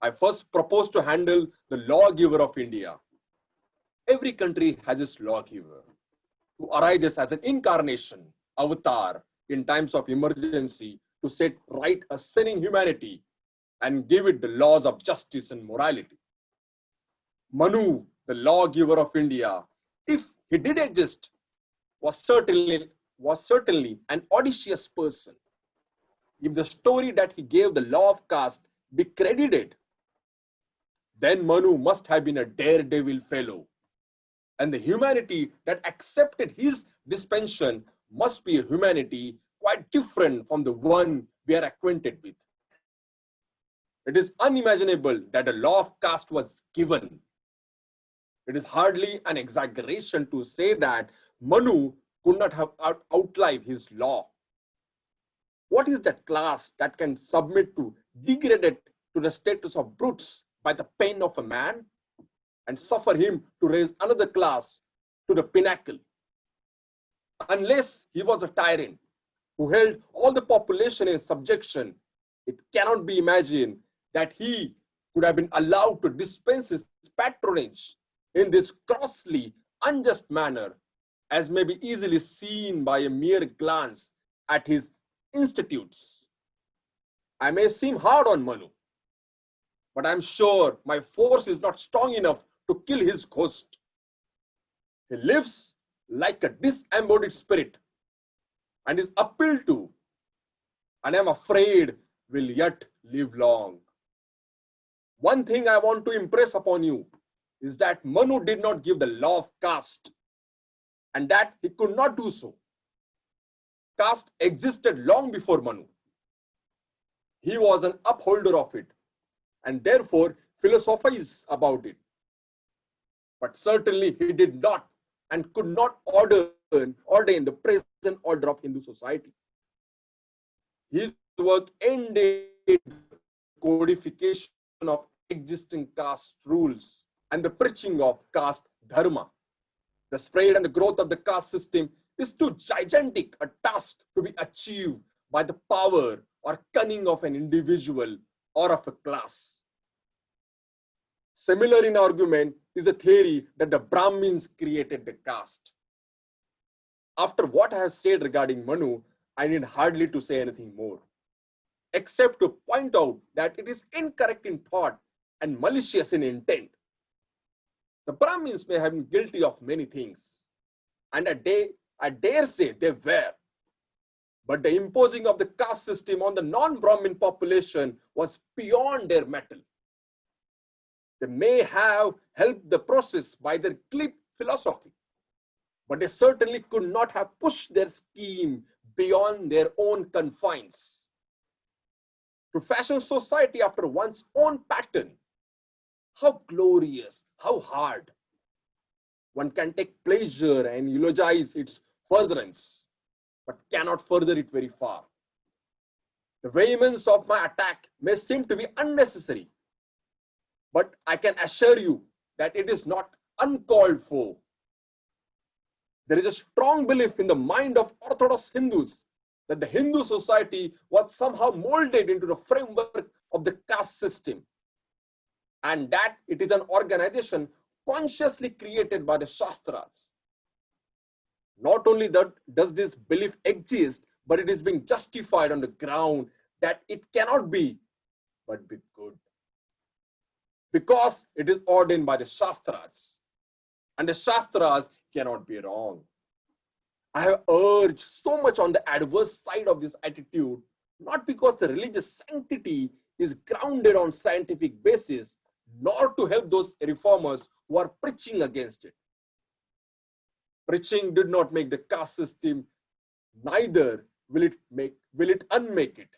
I first propose to handle the lawgiver of India. Every country has its lawgiver who arises as an incarnation, avatar, in times of emergency to set right a sinning humanity and give it the laws of justice and morality. Manu, the lawgiver of India, if he did exist, was certainly an audacious person. If the story that he gave the law of caste be credited, then Manu must have been a daredevil fellow. And the humanity that accepted his dispensation must be a humanity quite different from the one we are acquainted with. It is unimaginable that a law of caste was given. It is hardly an exaggeration to say that Manu could not have outlived his law. What is that class that can submit to degraded to the status of brutes by the pen of a man and suffer him to raise another class to the pinnacle? Unless he was a tyrant who held all the population in subjection, it cannot be imagined that he could have been allowed to dispense his patronage in this grossly unjust manner, as may be easily seen by a mere glance at his institutes. I may seem hard on Manu, but I'm sure my force is not strong enough to kill his ghost. He lives like a disembodied spirit and is appealed to, and I'm afraid will yet live long. One thing I want to impress upon you is that Manu did not give the law of caste, and that he could not do so. Caste existed long before Manu. He was an upholder of it, and therefore philosophized about it. But certainly he did not and could not ordain the present order of Hindu society. His work ended the codification of existing caste rules and the preaching of caste dharma. The spread and the growth of the caste system is too gigantic a task to be achieved by the power or cunning of an individual or of a class. Similar in argument is the theory that the Brahmins created the caste. After what I have said regarding Manu, I need hardly to say anything more, except to point out that it is incorrect in thought and malicious in intent. The Brahmins may have been guilty of many things, and I dare say they were. But the imposing of the caste system on the non-Brahmin population was beyond their mettle. They may have helped the process by their glib philosophy, but they certainly could not have pushed their scheme beyond their own confines. To fashion society after one's own pattern, how glorious, how hard. One can take pleasure and eulogize its furtherance, but cannot further it very far. The vehemence of my attack may seem to be unnecessary, but I can assure you that it is not uncalled for. There is a strong belief in the mind of Orthodox Hindus that the Hindu society was somehow molded into the framework of the caste system, and that it is an organization consciously created by the Shastras. Not only that does this belief exist, but it is being justified on the ground that it cannot be, but be good. Because it is ordained by the Shastras, and the Shastras cannot be wrong. I have urged so much on the adverse side of this attitude, not because the religious sanctity is grounded on scientific basis, nor to help those reformers who are preaching against it. Preaching did not make the caste system, neither will it unmake it.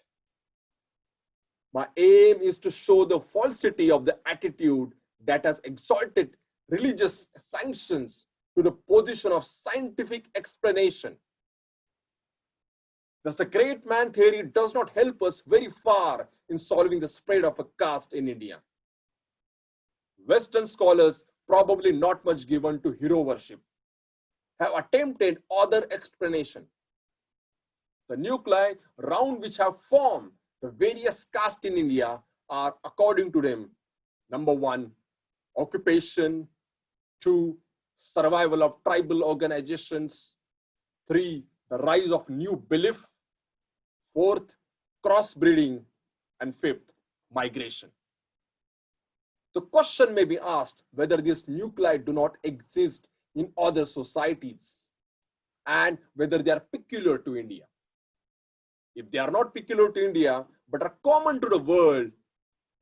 My aim is to show the falsity of the attitude that has exalted religious sanctions to the position of scientific explanation. Thus, the great man theory does not help us very far in solving the spread of a caste in India. Western scholars, probably not much given to hero worship, have attempted other explanation. The nuclei round which have formed the various castes in India are, according to them, number 1, occupation; 2, survival of tribal organizations; 3, the rise of new belief; 4th, crossbreeding; and 5th, migration. The question may be asked whether these nuclei do not exist in other societies and whether they are peculiar to India. If they are not peculiar to India but are common to the world,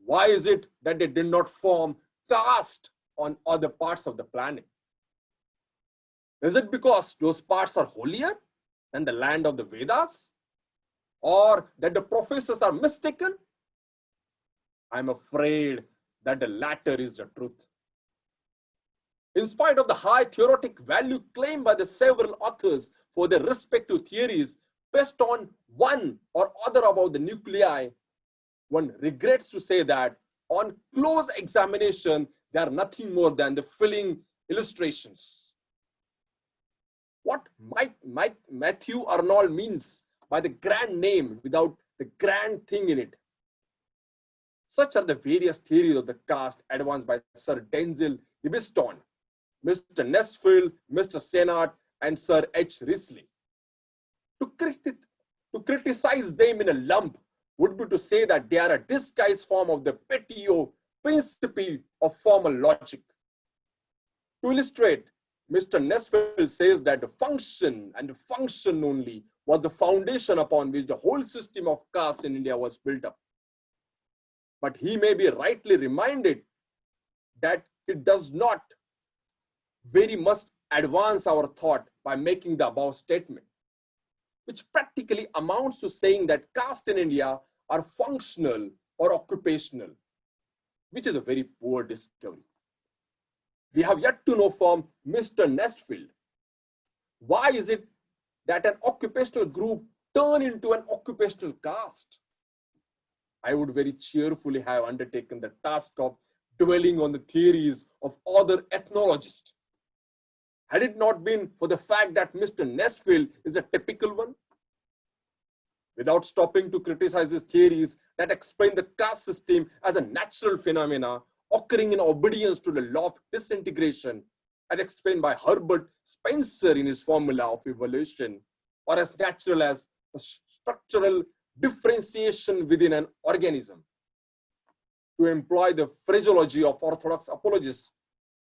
why is it that they did not form caste on other parts of the planet? Is it because those parts are holier than the land of the Vedas? Or that the professors are mistaken? I'm afraid that the latter is the truth. In spite of the high theoretic value claimed by the several authors for their respective theories based on one or other about the nuclei, one regrets to say that on close examination, they are nothing more than the filling illustrations. What might Matthew Arnold means by the grand name without the grand thing in it? Such are the various theories of the caste advanced by Sir Denzil Ibiston, Mr. Nesfield, Mr. Sennett, and Sir H. Risley. To criticize them in a lump would be to say that they are a disguised form of the petio principii of formal logic. To illustrate, Mr. Nesfield says that the function and the function only was the foundation upon which the whole system of caste in India was built up. But he may be rightly reminded that it does not very much advance our thought by making the above statement, which practically amounts to saying that caste in India are functional or occupational, which is a very poor discovery. We have yet to know from Mr. Nesfield, why is it that an occupational group turn into an occupational caste? I would very cheerfully have undertaken the task of dwelling on the theories of other ethnologists, had it not been for the fact that Mr. Nesfield is a typical one. Without stopping to criticize his theories that explain the caste system as a natural phenomena occurring in obedience to the law of disintegration, as explained by Herbert Spencer in his formula of evolution, or as natural as a structural differentiation within an organism, to employ the phraseology of orthodox apologists,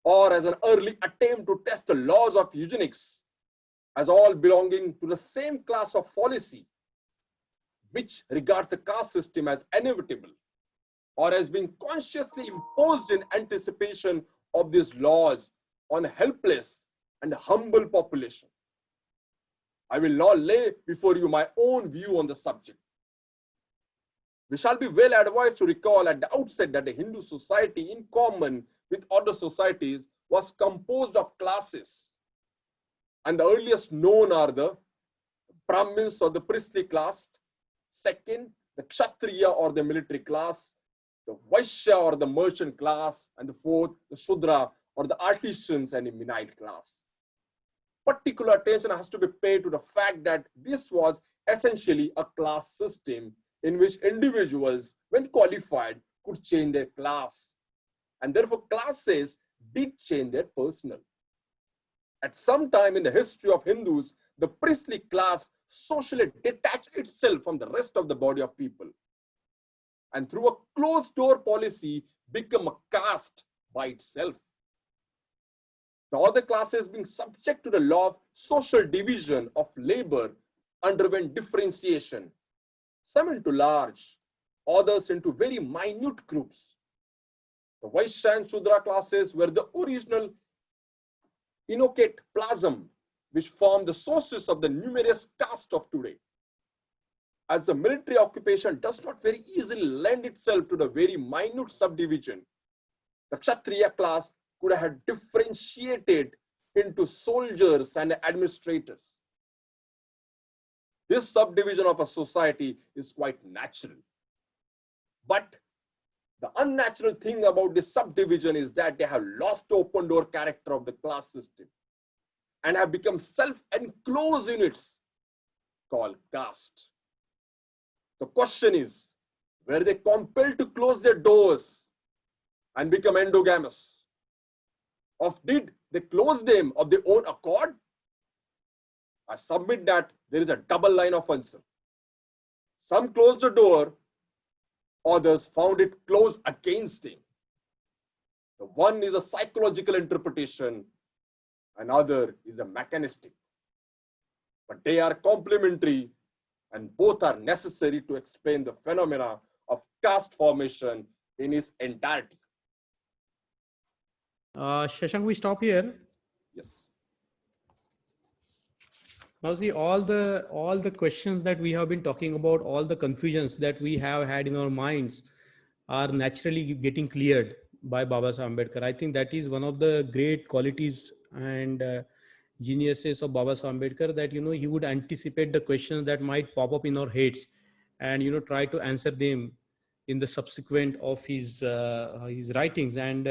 or as an early attempt to test the laws of eugenics as all belonging to the same class of fallacy, which regards the caste system as inevitable, or as being consciously imposed in anticipation of these laws on a helpless and humble population. I will now lay before you my own view on the subject. We shall be well advised to recall at the outset that the Hindu society, in common with other societies, was composed of classes. And the earliest known are the Brahmins or the priestly class, second, the Kshatriya or the military class, the Vaishya or the merchant class, and the fourth, the Shudra or the artisans and the menial class. Particular attention has to be paid to the fact that this was essentially a class system in which individuals, when qualified, could change their class. And therefore, classes did change their personnel. At some time in the history of Hindus, the priestly class socially detached itself from the rest of the body of people, and through a closed door policy become a caste by itself. The other classes, being subject to the law of social division of labor, underwent differentiation, some into large, others into very minute groups. The Vaishya and Shudra classes were the original innocate plasm which formed the sources of the numerous caste of today. As the military occupation does not very easily lend itself to the very minute subdivision, the Kshatriya class could have differentiated into soldiers and administrators. This subdivision of a society is quite natural. But the unnatural thing about this subdivision is that they have lost the open door character of the class system and have become self-enclosed units called caste. The question is, were they compelled to close their doors and become endogamous? Or did they close them of their own accord? I submit that there is a double line of answer. Some closed the door, others found it closed against them. The one is a psychological interpretation, another is a mechanistic. But they are complementary and both are necessary to explain the phenomena of caste formation in its entirety. Shashank, we stop here. Yes. Now see, all the questions that we have been talking about, all the confusions that we have had in our minds are naturally getting cleared by Babasaheb Ambedkar. I think that is one of the great qualities and geniuses of Babasaheb Ambedkar, that he would anticipate the questions that might pop up in our heads and try to answer them in the subsequent of his writings. And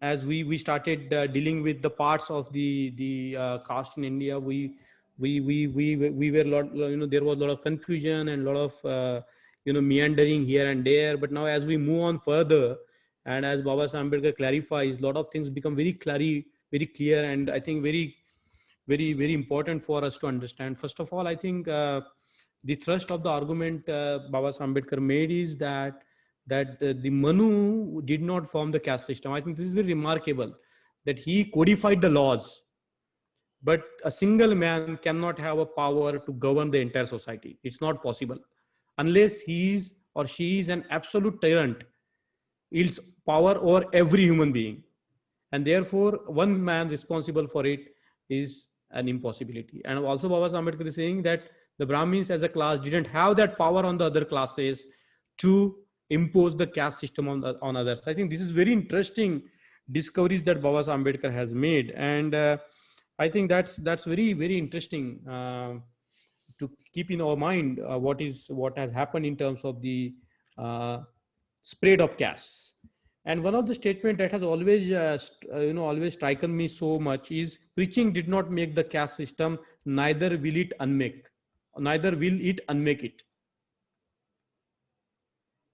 as we started dealing with the parts of the caste in India, we were a lot, there was a lot of confusion and a lot of meandering here and there. But now as we move on further, and as Babasaheb Ambedkar clarifies, a lot of things become very clear, and I think very important for us to understand. First of all, I think the thrust of the argument Babasaheb Ambedkar made is that the Manu did not form the caste system. I think this is very remarkable, that he codified the laws, but a single man cannot have a power to govern the entire society. It's not possible unless he is or she is an absolute tyrant, wields power over every human being, and therefore one man responsible for it is an impossibility. And also Babasaheb Ambedkar is saying that the Brahmins as a class didn't have that power on the other classes to impose the caste system on others. I think this is very interesting discoveries that Babasaheb Ambedkar has made, and I think that's very interesting to keep in our mind what has happened in terms of the spread of castes. And one of the statements that has always always striken me so much is, preaching did not make the caste system, neither will it unmake it.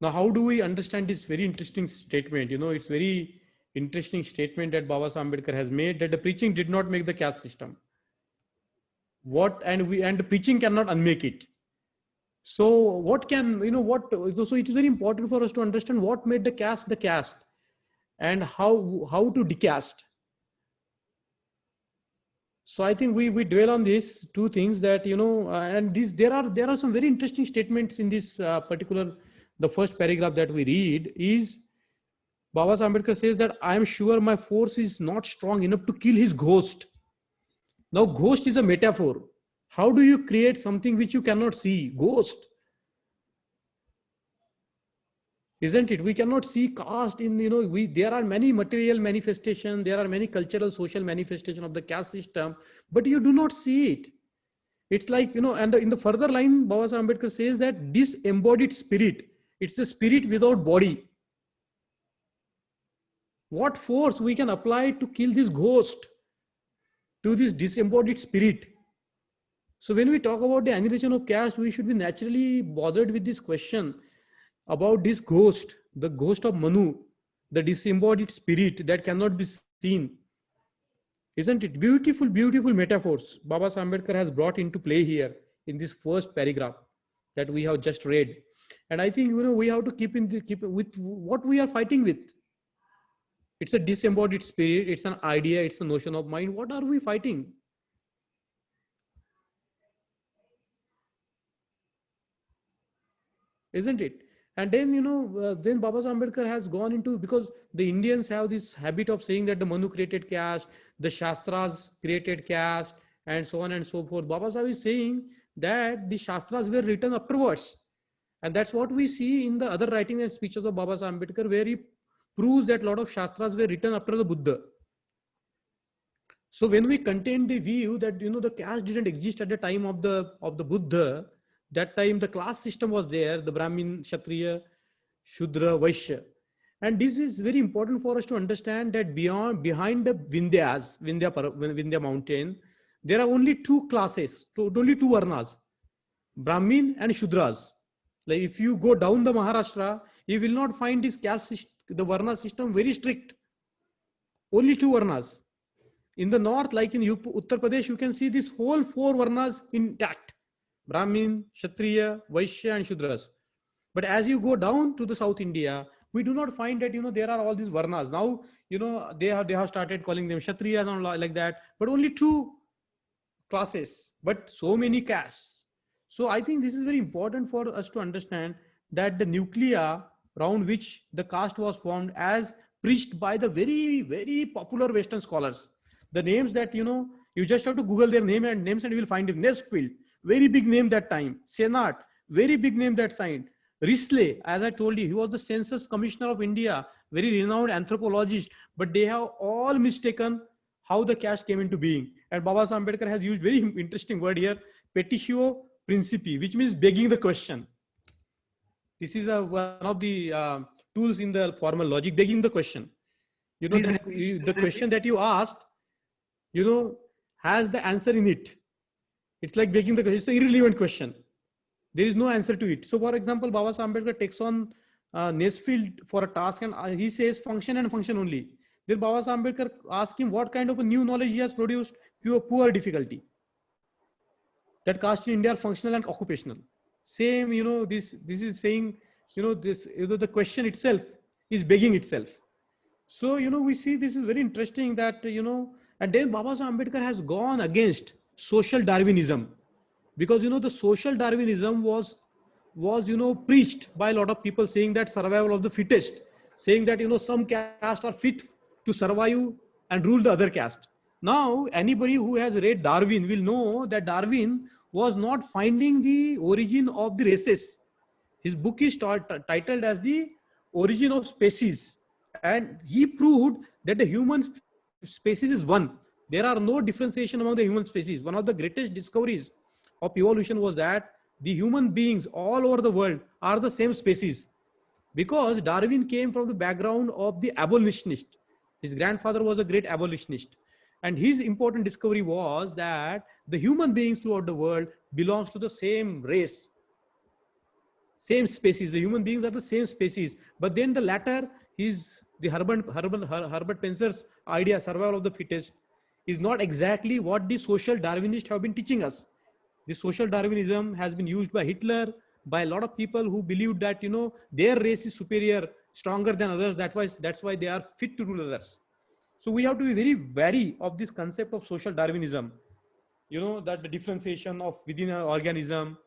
Now, how do we understand this very interesting statement? It's very interesting statement that Babasaheb Ambedkar has made, that the preaching did not make the caste system. And the preaching cannot unmake it. So what can, so it is very important for us to understand what made the caste and how to decaste. So I think we dwell on these two things, that, and there are some very interesting statements in this the first paragraph that we read is, Babasaheb Ambedkar says that I am sure my force is not strong enough to kill his ghost. Now, ghost is a metaphor. How do you create something which you cannot see? Ghost. Isn't it? We cannot see caste in, there are many material manifestations, there are many cultural, social manifestations of the caste system, but you do not see it. It's like, and in the further line, Babasaheb Ambedkar says that disembodied spirit, it's the spirit without body. What force we can apply to kill this ghost, to this disembodied spirit? So when we talk about the annihilation of caste, we should be naturally bothered with this question about this ghost, the ghost of Manu, the disembodied spirit that cannot be seen. Isn't it? Beautiful metaphors Babasaheb Ambedkar has brought into play here in this first paragraph that we have just read. And I think, we have to keep with what we are fighting with. It's a disembodied spirit. It's an idea. It's a notion of mind. What are we fighting? Isn't it? And then, then Baba Saheb Ambedkar has gone into, because the Indians have this habit of saying that the Manu created caste, the Shastras created caste, and so on and so forth. Baba Saheb is saying that the Shastras were written afterwards. And that's what we see in the other writings and speeches of Baba Saheb Ambedkar, where he proves that a lot of Shastras were written after the Buddha. So when we contain the view that, the caste didn't exist at the time of the Buddha, that time the class system was there, the Brahmin, Kshatriya, Shudra, Vaishya. And this is very important for us to understand that behind the Vindhya mountain, there are only two classes, only two Varnas, Brahmin and Shudras. Like if you go down the Maharashtra, you will not find this caste system, the Varna system very strict. Only two Varnas. In the north, like in Uttar Pradesh, you can see this whole four Varnas intact. Brahmin, Kshatriya, Vaishya and Shudras. But as you go down to the South India, we do not find that, there are all these Varnas. Now, they have started calling them Kshatriyas and like that, but only two classes, but so many castes. So I think this is very important for us to understand that the nuclei around which the caste was formed, as preached by the very, very popular Western scholars. The names that, you just have to Google their names and you will find it. Nesfield, very big name that time. Senat, very big name that time. Risley, as I told you, he was the Census Commissioner of India, very renowned anthropologist, but they have all mistaken how the caste came into being. And Baba Saheb Ambedkar has used very interesting word here, petitio principii, which means begging the question. This is one of the tools in the formal logic, begging the question. The question that you asked, has the answer in it. It's like begging the question. It's an irrelevant question. There is no answer to it. So for example, Baba Saheb Ambedkar takes on Nesfield for a task and he says function and function only. Then Baba Saheb Ambedkar asks him what kind of a new knowledge he has produced. Poor difficulty. That caste in India are functional and occupational. Same, this is saying, the question itself is begging itself. So, we see this is very interesting that, and then Baba Saheb Ambedkar has gone against social Darwinism, because, the social Darwinism was preached by a lot of people, saying that survival of the fittest, saying that, some caste are fit to survive and rule the other caste. Now, anybody who has read Darwin will know that Darwin was not finding the origin of the races. His book is titled as The Origin of Species. And he proved that the human species is one. There are no differentiation among the human species. One of the greatest discoveries of evolution was that the human beings all over the world are the same species. Because Darwin came from the background of the abolitionist. His grandfather was a great abolitionist. And his important discovery was that the human beings throughout the world belongs to the same race, same species. The human beings are the same species. But then the latter is the Herbert Spencer's idea, survival of the fittest, is not exactly what the social Darwinists have been teaching us. The social Darwinism has been used by Hitler, by a lot of people who believed that, their race is superior, stronger than others. That's why they are fit to rule others. So we have to be very wary of this concept of social Darwinism, that the differentiation of within an organism.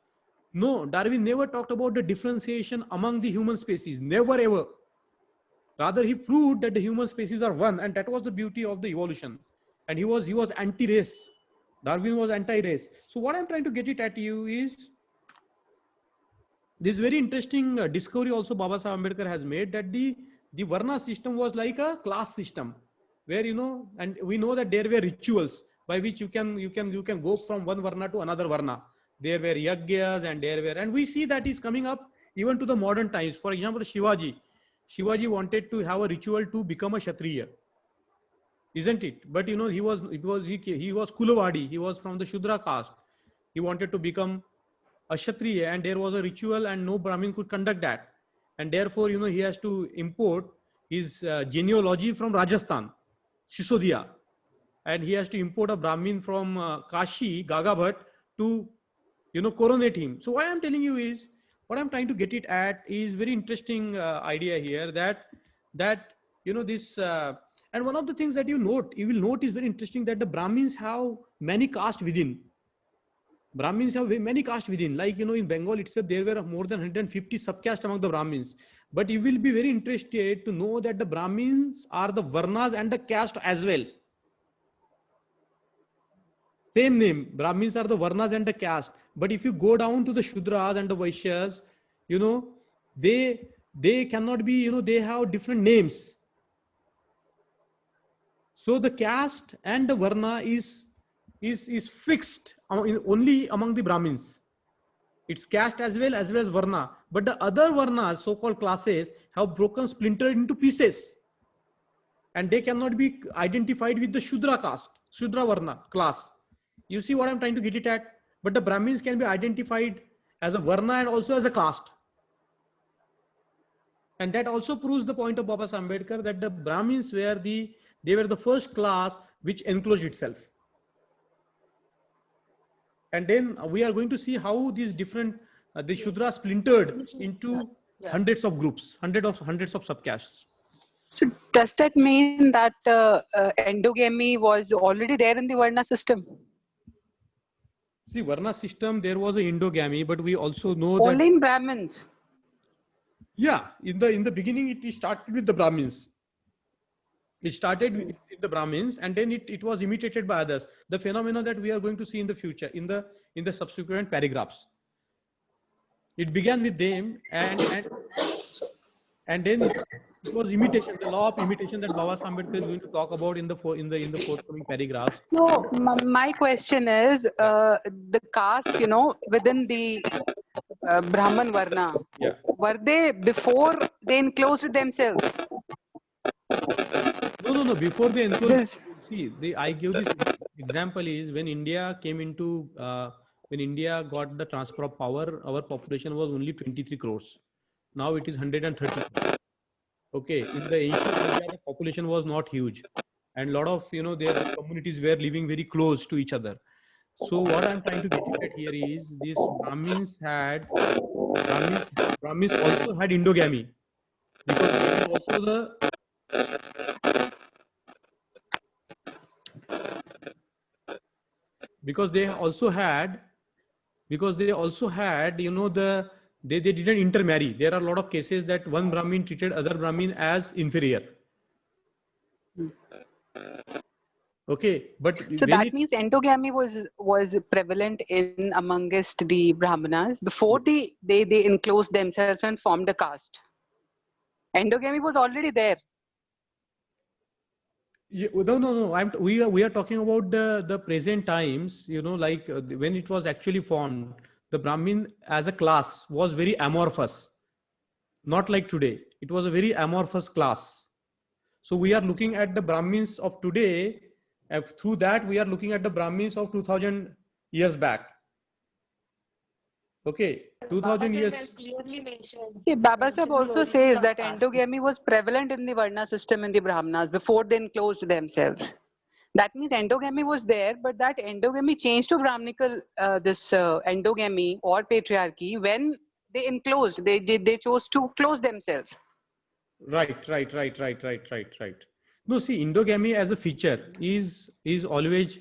No, Darwin never talked about the differentiation among the human species, never ever. Rather, he proved that the human species are one, and that was the beauty of the evolution. And he was anti-race. Darwin was anti-race. So what I'm trying to get it at you is this very interesting discovery also Baba Saheb Ambedkar has made, that the Varna system was like a class system, where, and we know that there were rituals by which you can go from one Varna to another Varna. There were yagyas and we see that is coming up even to the modern times. For example, Shivaji wanted to have a ritual to become a Kshatriya, isn't it? But he was Kulavadi, he was from the Shudra caste. He wanted to become a Kshatriya, and there was a ritual and no Brahmin could conduct that. And therefore, he has to import his genealogy from Rajasthan, Sisodiya. And he has to import a Brahmin from Kashi, Gagabhat, to, coronate him. So what I'm telling you is, what I'm trying to get it at is very interesting idea here, that this And one of the things that you will note is very interesting, that the Brahmins have many castes within. Brahmins have many castes within. Like, in Bengal itself, there were more than 150 subcastes among the Brahmins. But you will be very interested to know that the Brahmins are the Varnas and the caste as well. Same name, Brahmins are the Varnas and the caste. But if you go down to the Shudras and the Vaishyas, they cannot be, they have different names. So the caste and the Varna is fixed only among the Brahmins. It's caste as well as Varna. But the other Varnas, so-called classes, have splintered into pieces. And they cannot be identified with the Shudra caste, Shudra Varna class. You see what I'm trying to get it at? But the Brahmins can be identified as a Varna and also as a caste. And that also proves the point of Babasaheb Ambedkar, that the Brahmins were the first class which enclosed itself. And then we are going to see how these different, the Shudras splintered into hundreds of groups, hundreds of subcastes. So does that mean that endogamy was already there in the Varna system? See, Varna system, there was an endogamy, but we also know only that in Brahmins. Yeah, in the beginning, it started with the Brahmins. It started with the Brahmins, and then it was imitated by others. The phenomena that we are going to see in the future, in the subsequent paragraphs. It began with them, and then it was imitation, the law of imitation that Babasaheb Ambedkar is going to talk about in the forthcoming paragraphs. So my question is, the caste, within the Brahman Varna, were they before they enclosed themselves? No. Before they enclosed, see, I give this example is when India came into, when India got the transfer of power, our population was only 23 crores. Now it is 130. Okay, in the ancient India, the population was not huge, and a lot of their communities were living very close to each other. So what I'm trying to get at here is these Brahmins also had endogamy, because it is also because they also had they didn't intermarry. There are a lot of cases that one Brahmin treated other Brahmin as inferior. Okay, but so that means endogamy was prevalent in amongst the Brahmanas before they enclosed themselves and formed a caste. Endogamy was already there. Yeah, no. We are talking about the present times. Like when it was actually formed, the Brahmin as a class was very amorphous. Not like today. It was a very amorphous class. So we are looking at the Brahmins of today. Through that, we are looking at the Brahmins of 2000 years back. Okay, 2000 years. Clearly mentioned. See, Babasaheb also says that endogamy was prevalent in the Varna system in the Brahmanas before they enclosed themselves. That means endogamy was there, but that endogamy changed to Brahminical, endogamy or patriarchy when they enclosed. They chose to close themselves. Right. No, see, endogamy as a feature is always,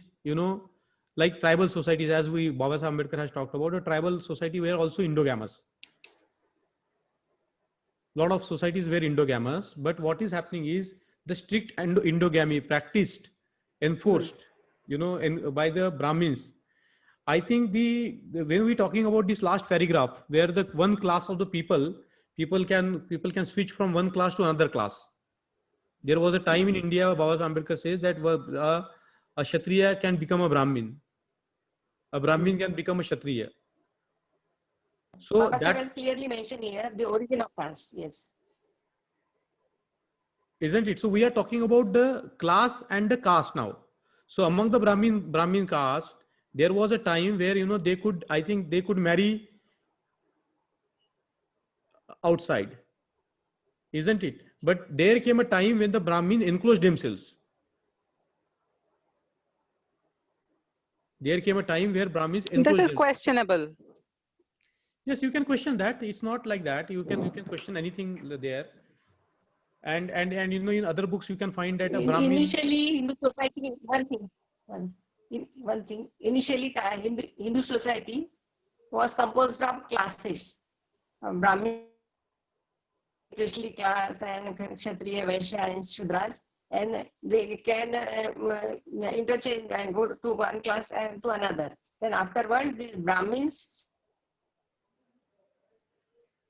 like tribal societies, as Babasaheb Ambedkar has talked about, a tribal society were also endogamous. A lot of societies were endogamous, but what is happening is the strict endogamy practiced, enforced, by the Brahmins. I think when we're talking about this last paragraph, where the one class of the people can switch from one class to another class. There was a time in India, Babasaheb Ambedkar says that a Kshatriya can become a Brahmin. A Brahmin can become a Kshatriya. So that is clearly mentioned here, the origin of caste, yes. Isn't it? So we are talking about the class and the caste now. So among the Brahmin caste, there was a time where, they could marry outside. Isn't it? But there came a time when the Brahmin enclosed themselves. There came a time where Brahmins enclosed themselves. This is themselves. questionable. Yes, you can question that. It's not like that. You can question anything there. And you know, in other books you can find that a Brahmin. Initially, Hindu society, one thing. Initially, Hindu society was composed of classes: Brahmin, priestly class, and Kshatriya, Vaishya, and Shudras. And they can interchange and go to one class and to another. Then afterwards, these Brahmins.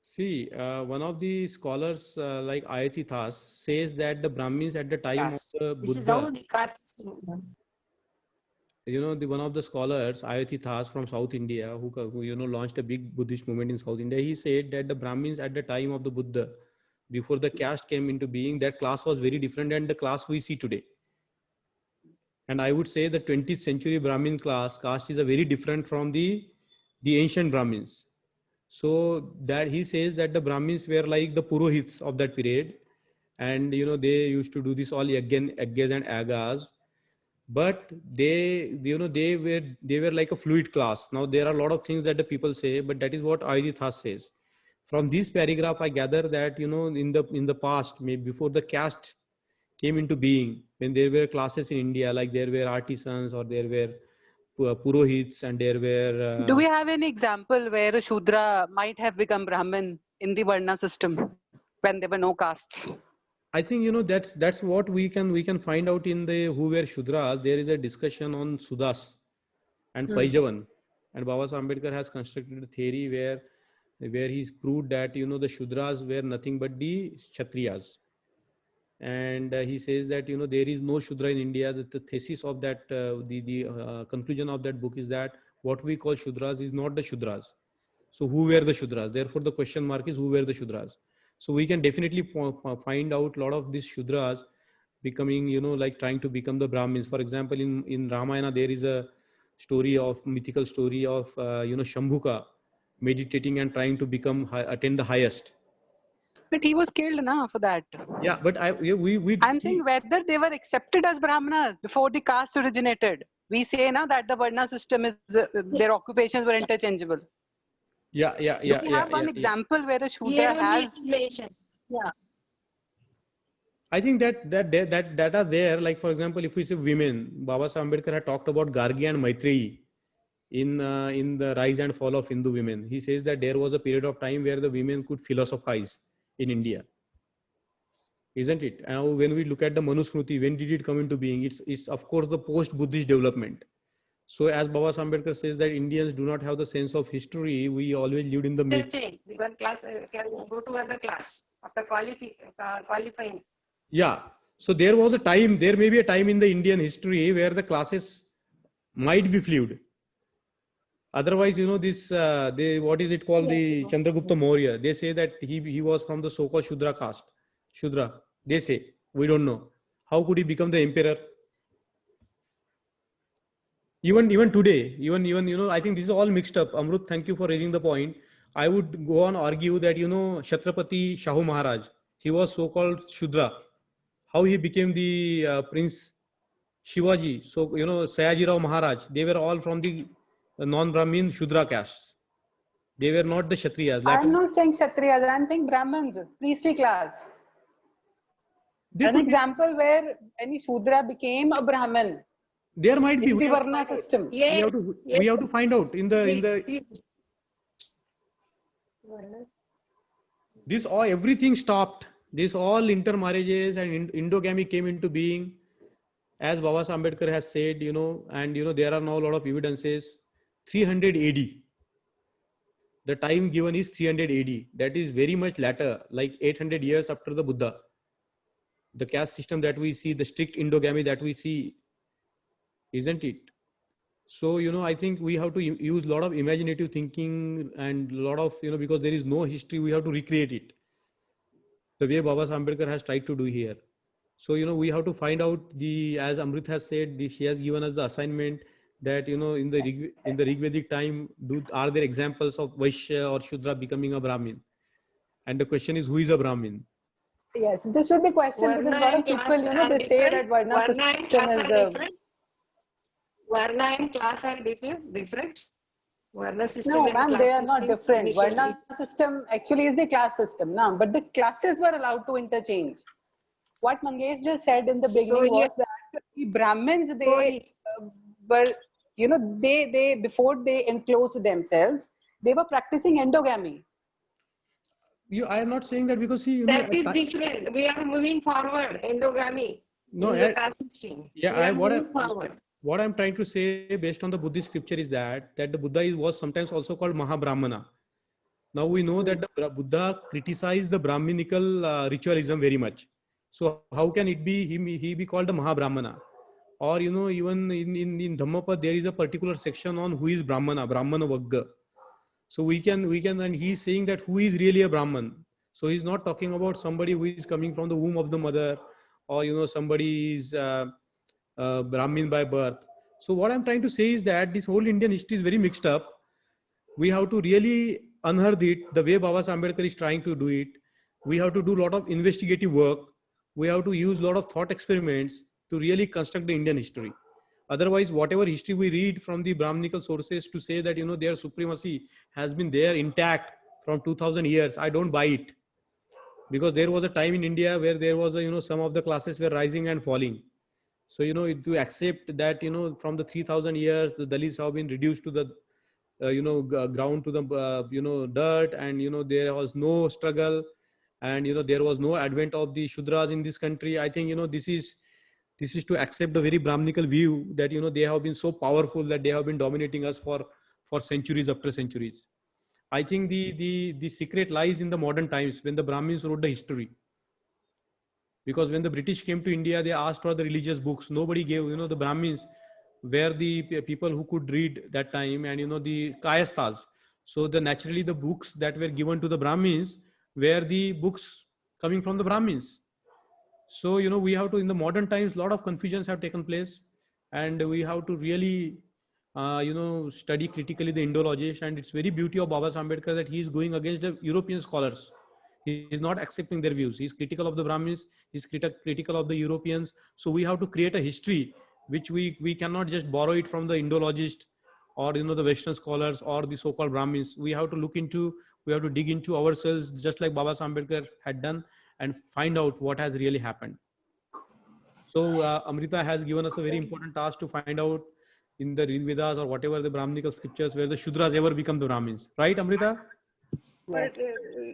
See, one of the scholars like Ayati Thas says that the Brahmins at the time of the Buddha. This is how the caste system. You know, one of the scholars, Ayati Thas from South India, who you know launched a big Buddhist movement in South India, he said that the Brahmins at the time of the Buddha, before the caste came into being, that class was very different than the class we see today. And I would say the 20th century Brahmin caste is a very different from the ancient Brahmins. So that he says that the Brahmins were like the Purohits of that period. And, you know, they used to do this all yaggas and agas. But they were like a fluid class. Now there are a lot of things that the people say, but that is what Ayati Thas says. From this paragraph, I gather that, you know, in the past, maybe before the caste came into being, when there were classes in India, like there were artisans or there were Purohits and there were... Do we have any example where a Shudra might have become Brahmin in the Varna system when there were no castes? I think, you know, that's what we can find out in the who were Shudras. There is a discussion on Sudas and Paijavan, and Baba Ambedkar has constructed a theory where he's proved that, you know, the Shudras were nothing but the Kshatriyas. And he says that, you know, there is no Shudra in India. That the thesis of that, the conclusion of that book is that what we call Shudras is not the Shudras. So who were the Shudras? Therefore, the question mark is who were the Shudras? So we can definitely find out a lot of these Shudras becoming, you know, like trying to become the Brahmins. For example, in Ramayana, there is a mythical story of, you know, Shambhuka meditating and trying to attain the highest. But he was killed now for that. Yeah, but I'm saying whether they were accepted as Brahmanas before the caste originated. We say now that the Varna system is, their occupations were interchangeable. Yeah. We have one example where a Shudra has... Yeah. I think that are there. Like, for example, if we say women, Baba Ambedkar had talked about Gargi and Maitreyi in the rise and fall of Hindu women. He says that there was a period of time where the women could philosophize in India, isn't it? And when we look at the Manusmriti, when did it come into being? It's of course the post-Buddhist development. So as Baba Ambedkar says that Indians do not have the sense of history, we always lived in the myth. One class can go to another class after qualifying. Yeah. So there may be a time in the Indian history where the classes might be fluid. Otherwise, you know, this, what is it called? The Chandragupta Maurya. They say that he was from the so-called Shudra caste. Shudra. They say, we don't know. How could he become the emperor? Even today, even, you know, I think this is all mixed up. Amrut, thank you for raising the point. I would go on argue that, you know, Chhatrapati Shahu Maharaj, he was so-called Shudra. How he became the Prince Shivaji, so, you know, Sayajirao Maharaj, they were all from the non-Brahmin Shudra castes. They were not the Kshatriyas. I'm not saying Kshatriyas, I'm saying Brahmins, priestly class. An example where any Shudra became a Brahmin. There might be. In the Varna system. Yes, we have to find out in the this all, everything stopped. This all intermarriages and endogamy came into being, as Baba Ambedkar has said, you know, and, you know, there are now a lot of evidences. 300 AD. The time given is 300 AD. That is very much later, like 800 years after the Buddha. The caste system that we see, the strict endogamy that we see, isn't it? So, you know, I think we have to use a lot of imaginative thinking and a lot of, you know, because there is no history, we have to recreate it. The way Baba Ambedkar has tried to do here. So, you know, we have to find out as Amrit has said, she has given us the assignment that, you know, in the Rigvedic time, are there examples of Vaishya or Shudra becoming a Brahmin? And the question is, who is a Brahmin? Yes, this should be questioned because a lot of people, you know, they say that Varna system is different. Varna and class are different. Varna system. No, ma'am, they are not different. Varna system actually is the class system now, but the classes were allowed to interchange. what Mangesh just said in the beginning So, was that the Brahmins, So, they were, you know, they before they enclosed themselves, they were practicing endogamy. I am not saying that because see, that is different. We are moving forward. Endogamy no, in the caste system. yeah, We are moving forward. what I'm trying to say based on the Buddhist scripture is that the Buddha was sometimes also called Mahabrahmana. Now we know that the Buddha criticized the Brahminical ritualism very much. So how can it be he be called a Mahabrahmana? Or you know, even in Dhammapad there is a particular section on who is Brahmana Vagga. So we can and he's saying that who is really a Brahman. So he's not talking about somebody who is coming from the womb of the mother, or you know, somebody is Brahmin by birth. So what I'm trying to say is that this whole Indian history is very mixed up. We have to really unearth it the way Baba Ambedkar is trying to do it. We have to do a lot of investigative work. We have to use a lot of thought experiments to really construct the Indian history. Otherwise, whatever history we read from the Brahminical sources to say that, you know, their supremacy has been there intact from 2000 years, I don't buy it. Because there was a time in India where there was, you know, some of the classes were rising and falling. So, you know, to accept that, you know, from the 3000 years, the Dalits have been reduced to the, ground to the, dirt, and, you know, there was no struggle, and, you know, there was no advent of the Shudras in this country. I think, you know, this is to accept a very Brahminical view that, you know, they have been so powerful that they have been dominating us for centuries after centuries. I think the secret lies in the modern times when the Brahmins wrote the history. Because when the British came to India, they asked for the religious books. Nobody gave, you know, the Brahmins were the people who could read that time, and, you know, the Kayasthas. So naturally the books that were given to the Brahmins were the books coming from the Brahmins. So, you know, we have to, in the modern times, a lot of confusions have taken place, and we have to really, study critically the Indologist. And it's very beauty of Baba Ambedkar that he is going against the European scholars. He is not accepting their views. He's critical of the Brahmins. He's critical of the Europeans. So we have to create a history which we cannot just borrow it from the Indologist, or, you know, the Western scholars, or the so-called Brahmins. We have to dig into ourselves, just like Baba Ambedkar had done, and find out what has really happened. So Amrita has given us a very important task to find out in the Vedas or whatever the Brahminical scriptures where the Shudras ever become the Brahmins. Right, Amrita? But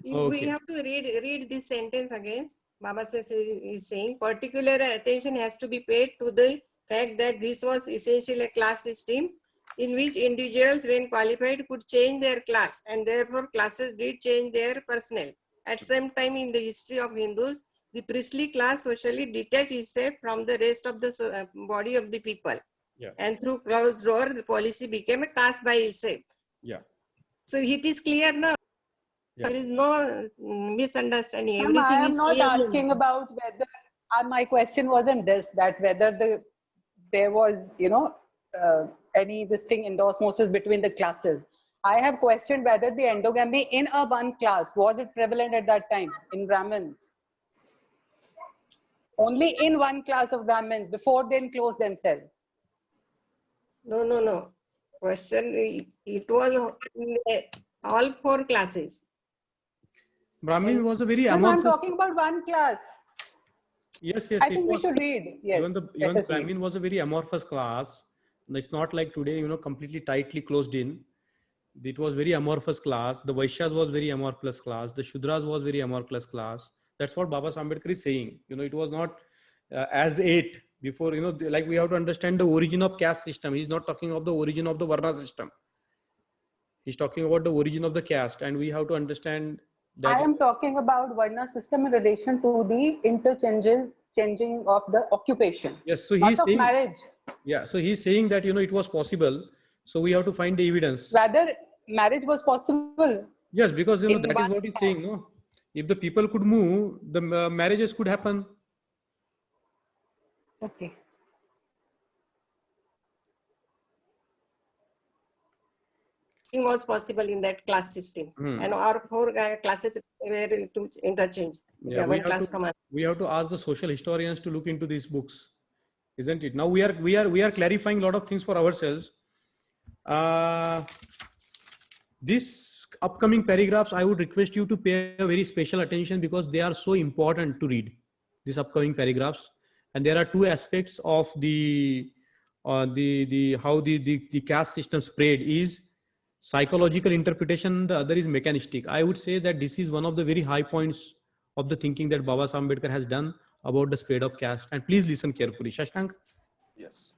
we have to read this sentence again. Baba says is saying particular attention has to be paid to the fact that this was essentially a class system in which individuals, when qualified, could change their class, and therefore classes did change their personnel. At some time in the history of Hindus, the priestly class socially detached itself from the rest of the body of the people. Yeah. And through closed door, the policy became a caste by itself. Yeah. So it is clear now. Yeah. There is no misunderstanding. Everything I am is not clear. asking about whether, my question wasn't this, that whether there was, you know, this thing in osmosis between the classes. I have questioned whether the endogamy in a one class, was it prevalent at that time in Brahmins? Only in one class of Brahmins before they enclosed themselves. No. Question, it was in all four classes. Brahmin was a very amorphous. I'm talking about one class. Yes. I think we should read. Yes. Even the Brahmin was a very amorphous class. It's not like today, you know, completely tightly closed in. It was very amorphous class. The Vaishyas was very amorphous class. The Shudras was very amorphous class. That's what Baba Ambedkar is saying. You know, it was not as eight before, you know, like we have to understand the origin of caste system. He's not talking of the origin of the Varna system. He's talking about the origin of the caste, and we have to understand that. I am talking about Varna system in relation to the changing of the occupation. Yes, so he's saying marriage. Yeah, so he's saying that, you know, it was possible. So we have to find the evidence. Whether marriage was possible. Yes, because, you know, that is what he's saying. No, if the people could move, the marriages could happen. Okay. Was possible in that class system, and our four classes were to interchange. Yeah, we have to ask the social historians to look into these books, isn't it? Now we are clarifying a lot of things for ourselves. These upcoming paragraphs, I would request you to pay a very special attention because they are so important to read. these upcoming paragraphs. And there are two aspects of the how the caste system spread is psychological interpretation, the other is mechanistic. I would say that this is one of the very high points of the thinking that Baba Saheb Ambedkar has done about the spread of caste. And please listen carefully. Shashank. Yes.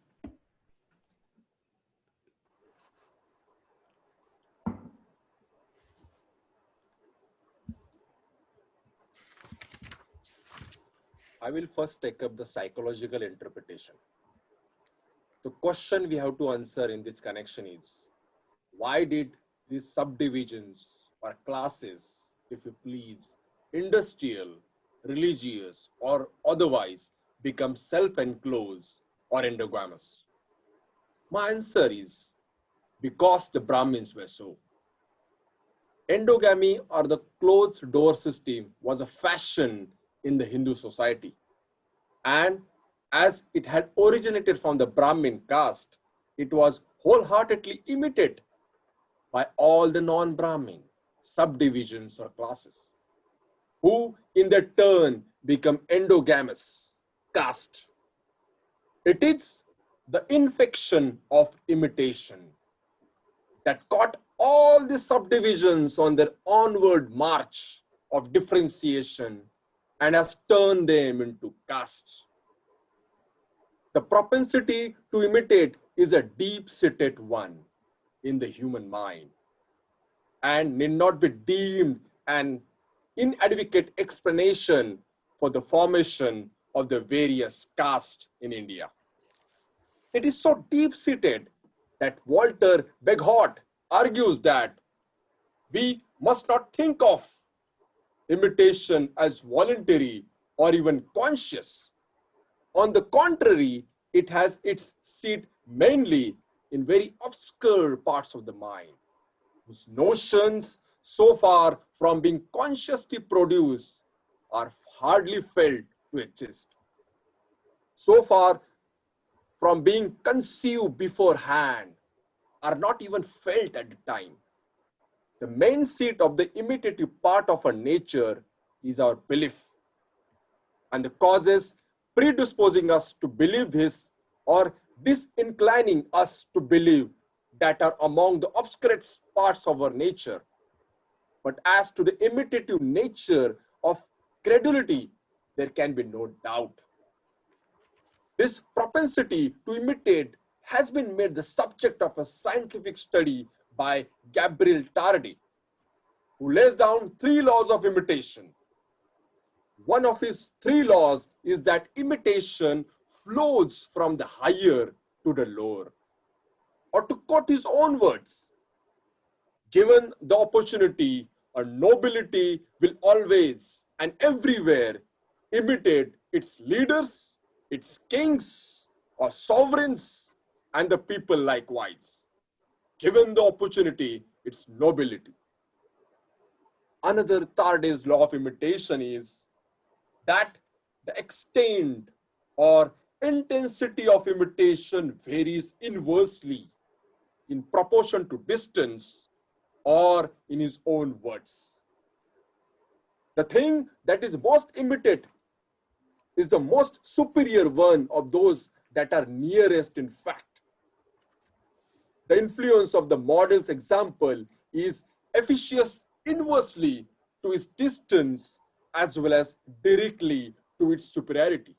I will first take up the psychological interpretation. The question we have to answer in this connection is, why did these subdivisions or classes, if you please, industrial, religious, or otherwise, become self-enclosed or endogamous? My answer is, because the Brahmins were so. Endogamy, or the closed door system, was a fashion in the Hindu society. And as it had originated from the Brahmin caste, it was wholeheartedly imitated by all the non-Brahmin subdivisions or classes, who in their turn become endogamous caste. It is the infection of imitation that caught all the subdivisions on their onward march of differentiation and has turned them into castes. The propensity to imitate is a deep-seated one in the human mind and need not be deemed an inadequate explanation for the formation of the various castes in India. It is so deep-seated that Walter Beghardt argues that we must not think of imitation as voluntary or even conscious. On the contrary, it has its seat mainly in very obscure parts of the mind, whose notions, so far from being consciously produced, are hardly felt to exist. So far from being conceived beforehand, are not even felt at the time. The main seat of the imitative part of our nature is our belief. And the causes predisposing us to believe this or disinclining us to believe that are among the obscurest parts of our nature. But as to the imitative nature of credulity, there can be no doubt. This propensity to imitate has been made the subject of a scientific study by Gabriel Tardy, who lays down 3 laws of imitation. One of his 3 laws is that imitation flows from the higher to the lower. Or to quote his own words, given the opportunity, a nobility will always and everywhere imitate its leaders, its kings or sovereigns, and the people likewise. Given the opportunity, its nobility. Another Tardy's law of imitation is that the extent or intensity of imitation varies inversely in proportion to distance, or in his own words. The thing that is most imitated is the most superior one of those that are nearest in fact. The influence of the model's example is efficacious inversely to its distance as well as directly to its superiority.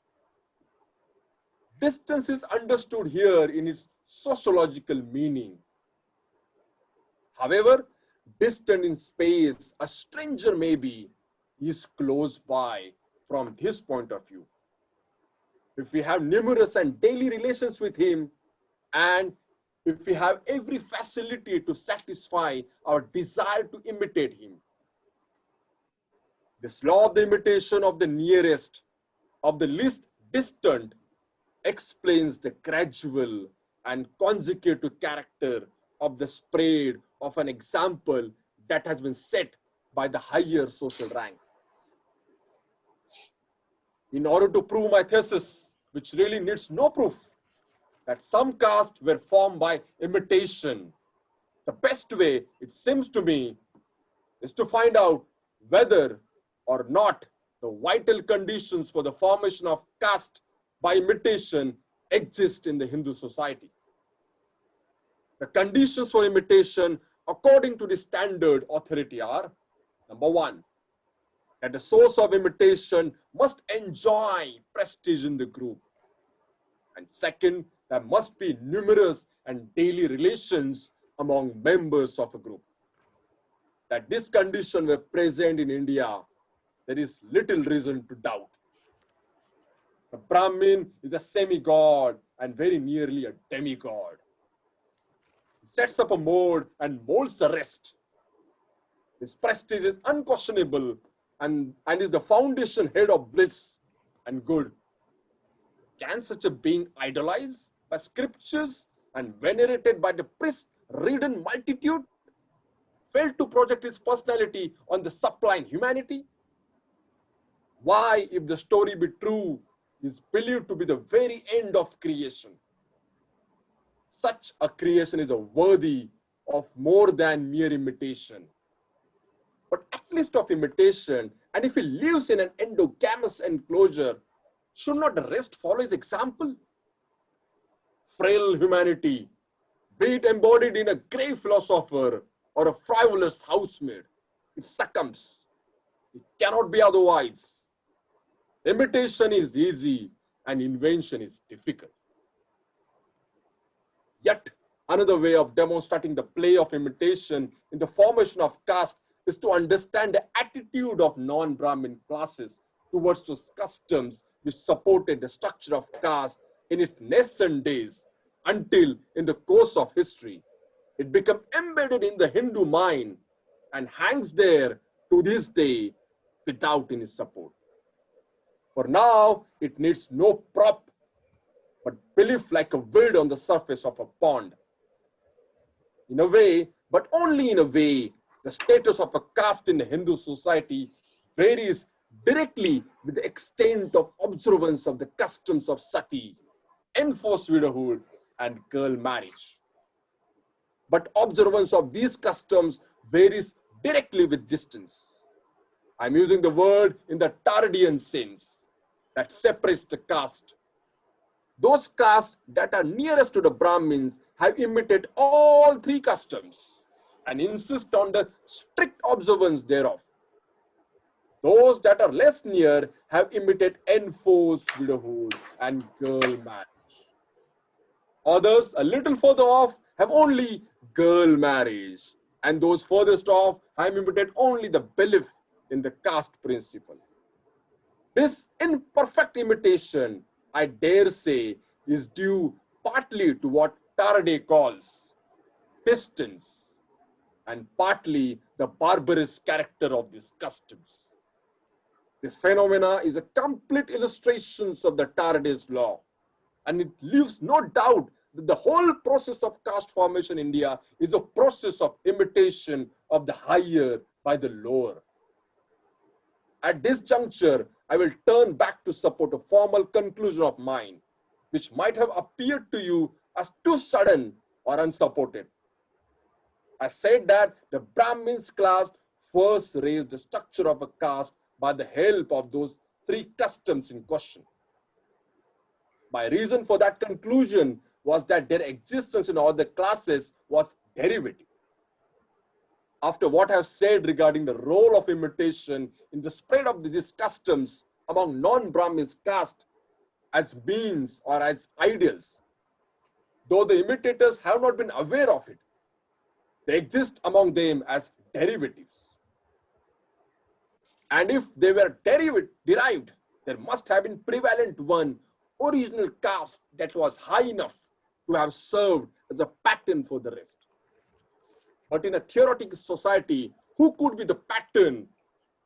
Distance is understood here in its sociological meaning. However, distant in space, a stranger maybe is close by from this point of view. If we have numerous and daily relations with him, and if we have every facility to satisfy our desire to imitate him, this law of the imitation of the nearest, of the least distant, explains the gradual and consecutive character of the spread of an example that has been set by the higher social ranks. In order to prove my thesis, which really needs no proof, that some castes were formed by imitation, the best way, it seems to me, is to find out whether or not the vital conditions for the formation of caste by imitation exist in the Hindu society. The conditions for imitation according to the standard authority are: number one, that the source of imitation must enjoy prestige in the group. And second, there must be numerous and daily relations among members of a group. That this condition were present in India, there is little reason to doubt. The Brahmin is a semi-god and very nearly a demigod. He sets up a mode and molds the rest. His prestige is unquestionable and is the foundation head of bliss and good. Can such a being idolized by scriptures and venerated by the priest-ridden multitude fail to project his personality on the sublime humanity? Why, if the story be true, is believed to be the very end of creation? Such a creation is worthy of more than mere imitation, but at least of imitation. And if he lives in an endogamous enclosure, should not the rest follow his example? Frail humanity, be it embodied in a grave philosopher or a frivolous housemaid, it succumbs. It cannot be otherwise. Imitation is easy and invention is difficult. Yet another way of demonstrating the play of imitation in the formation of caste is to understand the attitude of non-Brahmin classes towards those customs which supported the structure of caste in its nascent days, until in the course of history, it became embedded in the Hindu mind and hangs there to this day without any support. For now, it needs no prop, but belief like a weed on the surface of a pond. In a way, but only in a way, the status of a caste in the Hindu society varies directly with the extent of observance of the customs of sati, enforced widowhood, and girl marriage. But observance of these customs varies directly with distance. I'm using the word in the Tardian sense that separates the caste. Those castes that are nearest to the Brahmins have imitated all three customs and insist on the strict observance thereof. Those that are less near have imitated enforced widowhood and girl marriage. Others, a little further off, have only girl marriage, and those furthest off have imitated only the belief in the caste principle. This imperfect imitation, I dare say, is due partly to what Tarde calls distance, and partly the barbarous character of these customs. This phenomena is a complete illustration of the Tarde's law, and it leaves no doubt that the whole process of caste formation in India is a process of imitation of the higher by the lower. At this juncture, I will turn back to support a formal conclusion of mine, which might have appeared to you as too sudden or unsupported. I said that the Brahmins class first raised the structure of a caste by the help of those three customs in question. My reason for that conclusion was that their existence in all the classes was derivative. After what I have said regarding the role of imitation in the spread of these customs among non-Brahmin caste as means or as ideals, though the imitators have not been aware of it, they exist among them as derivatives. And if they were derived, there must have been prevalent one original caste that was high enough to have served as a pattern for the rest. But in a theoretic society, who could be the pattern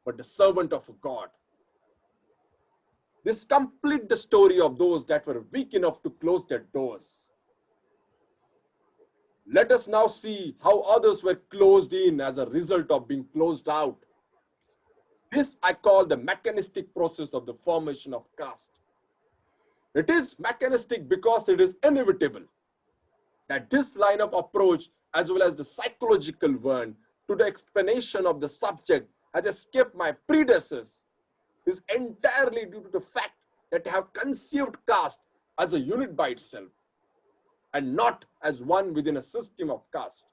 but the servant of a god? This completes the story of those that were weak enough to close their doors. Let us now see how others were closed in as a result of being closed out. This I call the mechanistic process of the formation of caste. It is mechanistic because it is inevitable that this line of approach, as well as the psychological one, to the explanation of the subject has escaped my predecessors is entirely due to the fact that they have conceived caste as a unit by itself and not as one within a system of caste.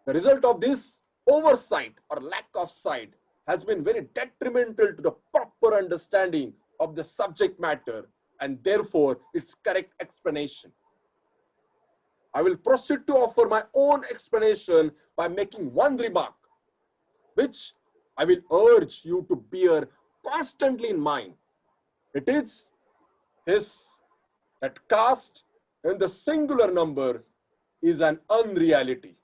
The result of this oversight or lack of sight has been very detrimental to the proper understanding of the subject matter and therefore its correct explanation. I will proceed to offer my own explanation by making one remark, which I will urge you to bear constantly in mind. It is this, that caste in the singular number is an unreality.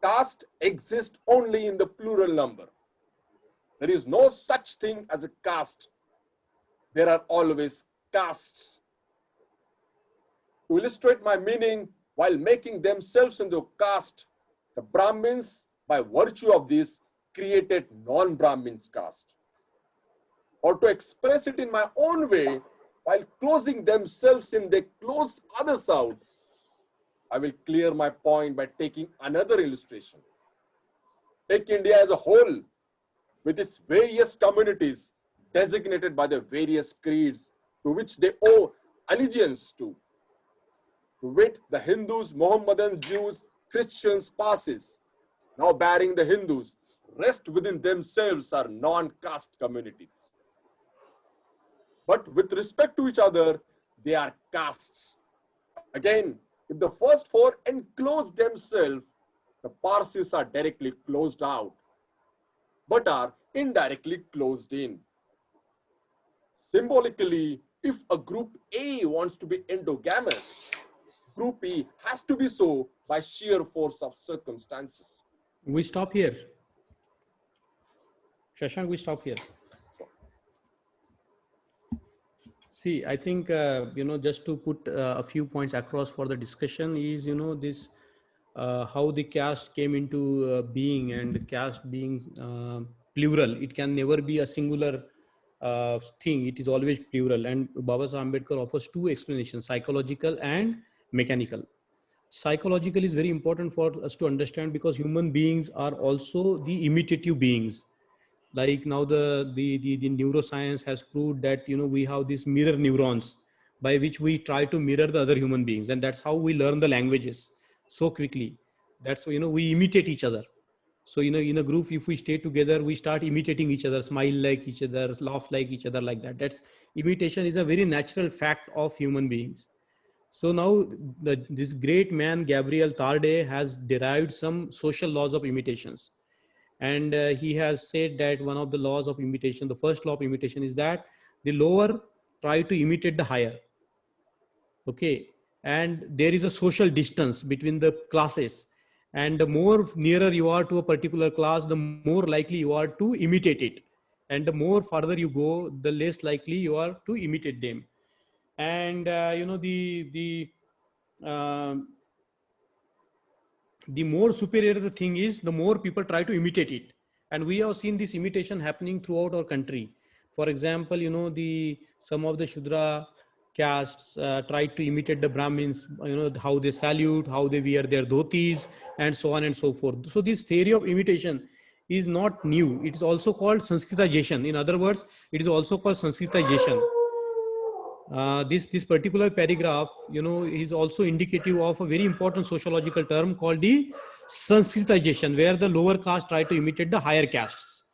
Caste exists only in the plural number. There is no such thing as a caste. There are always castes. To illustrate my meaning, while making themselves into caste, the Brahmins, by virtue of this, created non-Brahmins caste. Or to express it in my own way, while closing themselves in, they closed others out. I will clear my point by taking another illustration. Take India as a whole, with its various communities designated by the various creeds to which they owe allegiance to. To wit, the Hindus, Mohammedans, Jews, Christians, Parsis, now barring the Hindus, rest within themselves are non-caste communities. But with respect to each other, they are castes. Again, if the first four enclose themselves, the Parsis are directly closed out, but are indirectly closed in. Symbolically, if a group A wants to be endogamous, group E has to be so by sheer force of circumstances. We stop here. Shashank, we stop here. See, I think, just to put a few points across for the discussion is, this, how the caste came into being, and caste being plural. It can never be a singular thing. It is always plural. And Babasaheb Ambedkar offers two explanations, psychological and mechanical. Psychological is very important for us to understand because human beings are also the imitative beings. Like now the neuroscience has proved that, we have these mirror neurons by which we try to mirror the other human beings. And that's how we learn the languages so quickly. That's, we imitate each other. So, in a group, if we stay together, we start imitating each other, smile like each other, laugh like each other, like that. That's imitation is a very natural fact of human beings. So now this great man, Gabriel Tarde, has derived some social laws of imitations. And he has said that one of the laws of imitation, the first law of imitation is that the lower try to imitate the higher. Okay. And there is a social distance between the classes. And the more nearer you are to a particular class, the more likely you are to imitate it. And the more further you go, the less likely you are to imitate them. And, the more superior the thing is, the more people try to imitate it. And we have seen this imitation happening throughout our country. For example, some of the Shudra castes tried to imitate the Brahmins, how they salute, how they wear their dhotis, and so on and so forth. So this theory of imitation is not new. It is also called Sanskritization. In other words, it is also called Sanskritization. This particular paragraph, is also indicative of a very important sociological term called the Sanskritization, where the lower caste try to imitate the higher castes.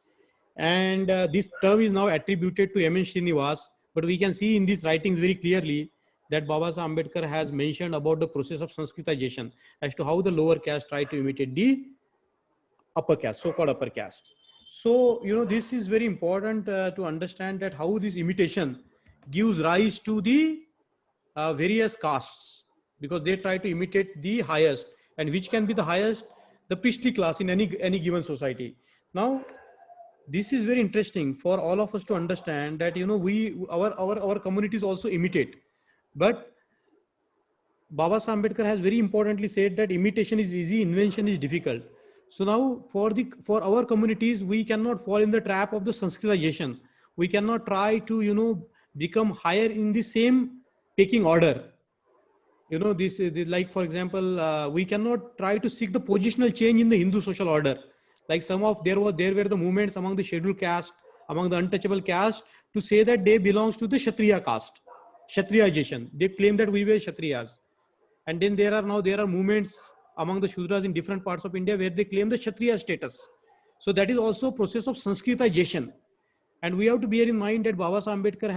And this term is now attributed to M.N. Srinivas, but we can see in these writings very clearly that Babasaheb Ambedkar has mentioned about the process of Sanskritization as to how the lower caste try to imitate the upper caste, so-called upper caste. So, this is very important to understand that how this imitation gives rise to the various castes, because they try to imitate the highest, and which can be the highest, the priestly class in any given society. Now, this is very interesting for all of us to understand that, our communities also imitate, but Babasaheb Ambedkar has very importantly said that imitation is easy, invention is difficult. So now for our communities, we cannot fall in the trap of the Sanskritization. We cannot try to, become higher in the same pecking order. This like, for example, we cannot try to seek the positional change in the Hindu social order. Like there were the movements among the scheduled caste, among the untouchable caste, to say that they belongs to the Kshatriya caste, Kshatriyization. They claim that we were Kshatriyas. And then there are movements among the Shudras in different parts of India where they claim the Kshatriya status. So that is also a process of Sanskritization. And we have to bear in mind that Baba Sahib Ambedkar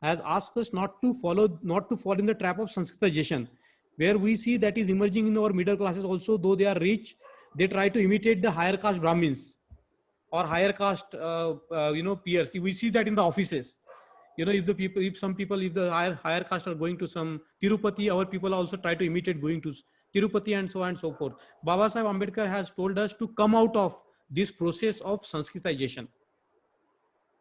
has asked us not to fall in the trap of Sanskritization, where we see that is emerging in our middle classes also. Though they are rich, they try to imitate the higher caste Brahmins or higher caste, peers. We see that in the offices. If the higher caste are going to some Tirupati, our people also try to imitate going to Tirupati and so on and so forth. Baba Sahib Ambedkar has told us to come out of this process of Sanskritization.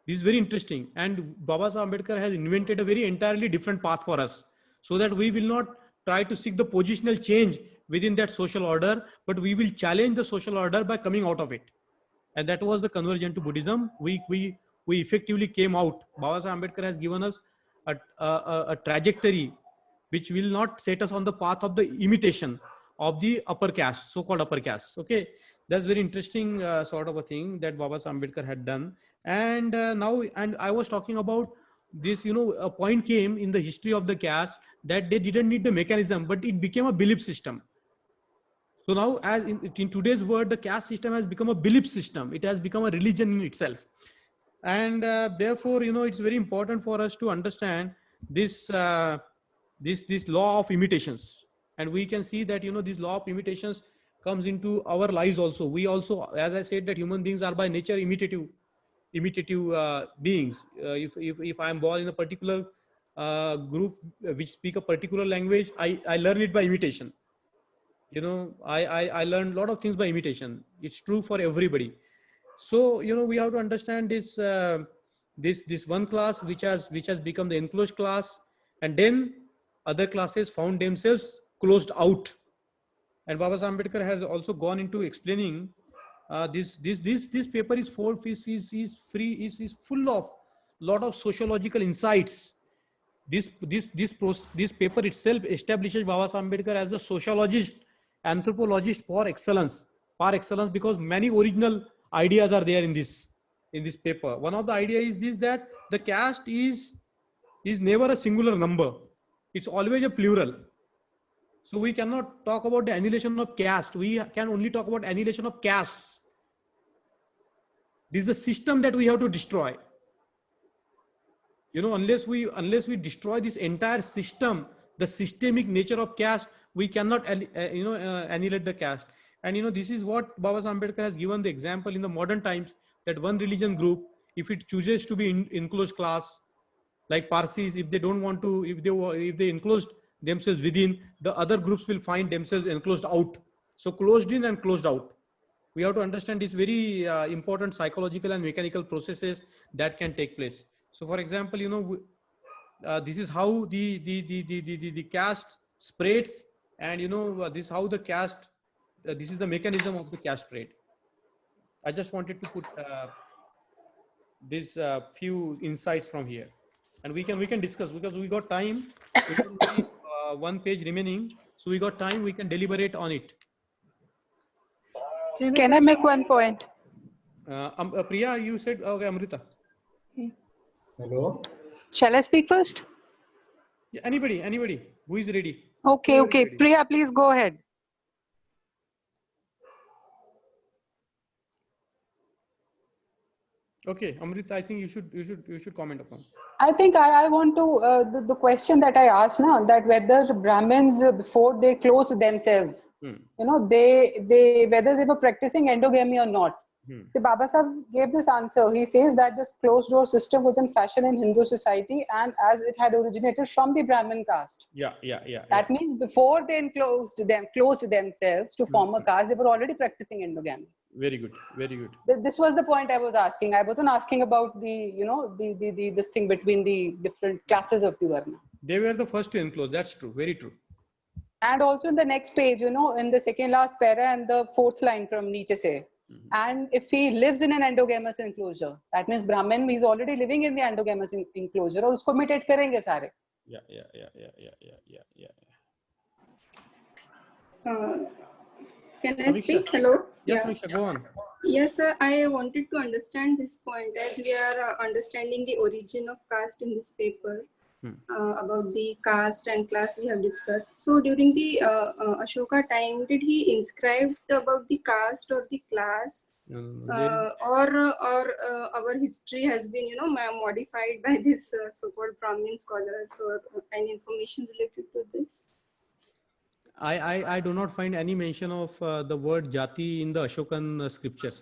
This is very interesting, and Baba Sahib Ambedkar has invented a very entirely different path for us, so that we will not try to seek the positional change within that social order, but we will challenge the social order by coming out of it. And that was the conversion to Buddhism. We effectively came out. Baba Sahib Ambedkar has given us a trajectory which will not set us on the path of the imitation of the upper caste, so-called upper caste. Okay, that's very interesting sort of a thing that Baba Sahib Ambedkar had done. And I was talking about this, a point came in the history of the caste that they didn't need the mechanism, but it became a belief system. So now, as in today's world, the caste system has become a belief system. It has become a religion in itself. And therefore, it's very important for us to understand this law of imitations. And we can see that, this law of imitations comes into our lives also. We also, as I said, that human beings are by nature imitative beings. If I am born in a particular group which speak a particular language, I learn it by imitation. I learned a lot of things by imitation. It's true for everybody. So, we have to understand this one class which has become the enclosed class, and then other classes found themselves closed out. And Baba Sahib Ambedkar has also gone into explaining this paper is full of lot of sociological insights. This paper itself establishes Baba Sahib Ambedkar as the sociologist, anthropologist par excellence, because many original ideas are there in this paper. One of the ideas is this, that the caste is never a singular number. It's always a plural. So we cannot talk about the annihilation of caste. We can only talk about annihilation of castes. This is the system that we have to destroy. Unless we destroy this entire system, the systemic nature of caste, we cannot annihilate the caste. And this is what Baba Sahib Ambedkar has given the example in the modern times, that one religion group, if it chooses to be enclosed class, like Parsis, if they don't want to, if they enclosed themselves within, the other groups will find themselves enclosed out. So closed in and closed out. We have to understand these very important psychological and mechanical processes that can take place. So, for example, this is how the caste spreads, and this is how the caste. This is the mechanism of the caste spread. I just wanted to put these few insights from here, and we can discuss, because we got time. One page remaining, so we got time. We can deliberate on it. Can I make one point? Priya, you said, okay, Amrita. Hello. Shall I speak first? Yeah, anybody who is ready. Okay. Ready. Priya, please go ahead. Okay, Amrita, I think you should comment upon. I think I want to the question that I asked now, that whether Brahmins before they closed themselves, they whether they were practicing endogamy or not. So Baba Sahib gave this answer. He says that this closed door system was in fashion in Hindu society, and as it had originated from the Brahmin caste. Yeah. That means before they closed themselves to form a caste, they were already practicing endogamy. Very good. This was the point I was asking. I wasn't asking about this thing between the different classes of the Varna. They were the first to enclose. That's true. Very true. And also in the next page, in the second last para and the fourth line from Nietzsche say, and if he lives in an endogamous enclosure, that means Brahmin, he's already living in the endogamous enclosure, और उसको imitate करेंगे सारे. Yeah. Can I speak? Hello? Yes, Yeah. Samiksha, go on. Yes, sir. I wanted to understand this point as we are understanding the origin of caste in this paper. About the caste and class we have discussed. So during the Ashoka time, did he inscribe about the caste or the class, or our history has been modified by this so-called Brahmin scholars, or any information related to this? I do not find any mention of the word jati in the Ashokan scripture.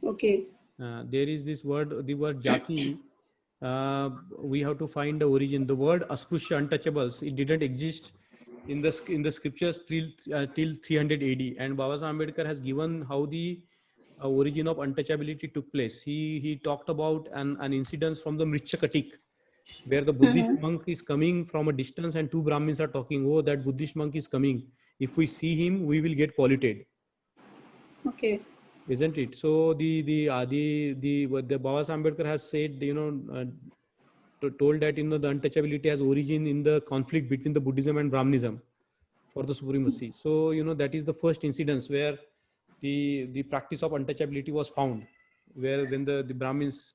Okay. There is this word, the word jati. We have to find the origin. The word asprusha, untouchables, it didn't exist in the scriptures till 300 AD. And Baba Saheb Ambedkar has given how the origin of untouchability took place. He talked about an incident from the Mrichakatik, where the Buddhist monk is coming from a distance and two Brahmins are talking, oh, that Buddhist monk is coming. If we see him, we will get polluted. Okay. Isn't it? So the Baba Saheb Ambedkar has said, told that, the untouchability has origin in the conflict between the Buddhism and Brahmanism for the supremacy. So, that is the first incidence where the practice of untouchability was found, where when the Brahmins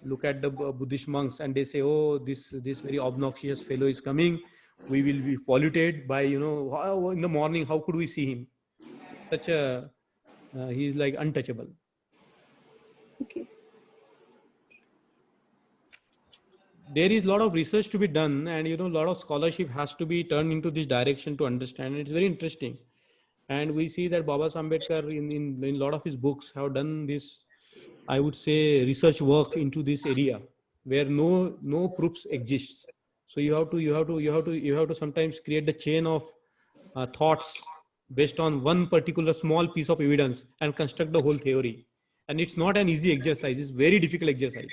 look at the Buddhist monks and they say, oh, this very obnoxious fellow is coming, we will be polluted by, in the morning, how could we see him? Such a, he is like untouchable. Okay. There is a lot of research to be done, and a lot of scholarship has to be turned into this direction to understand. It's very interesting, and we see that Baba Saheb Ambedkar in a lot of his books have done this, I would say, research work into this area where no proofs exist. So you have to sometimes create the chain of thoughts based on one particular small piece of evidence and construct the whole theory. And it's not an easy exercise; it's very difficult exercise.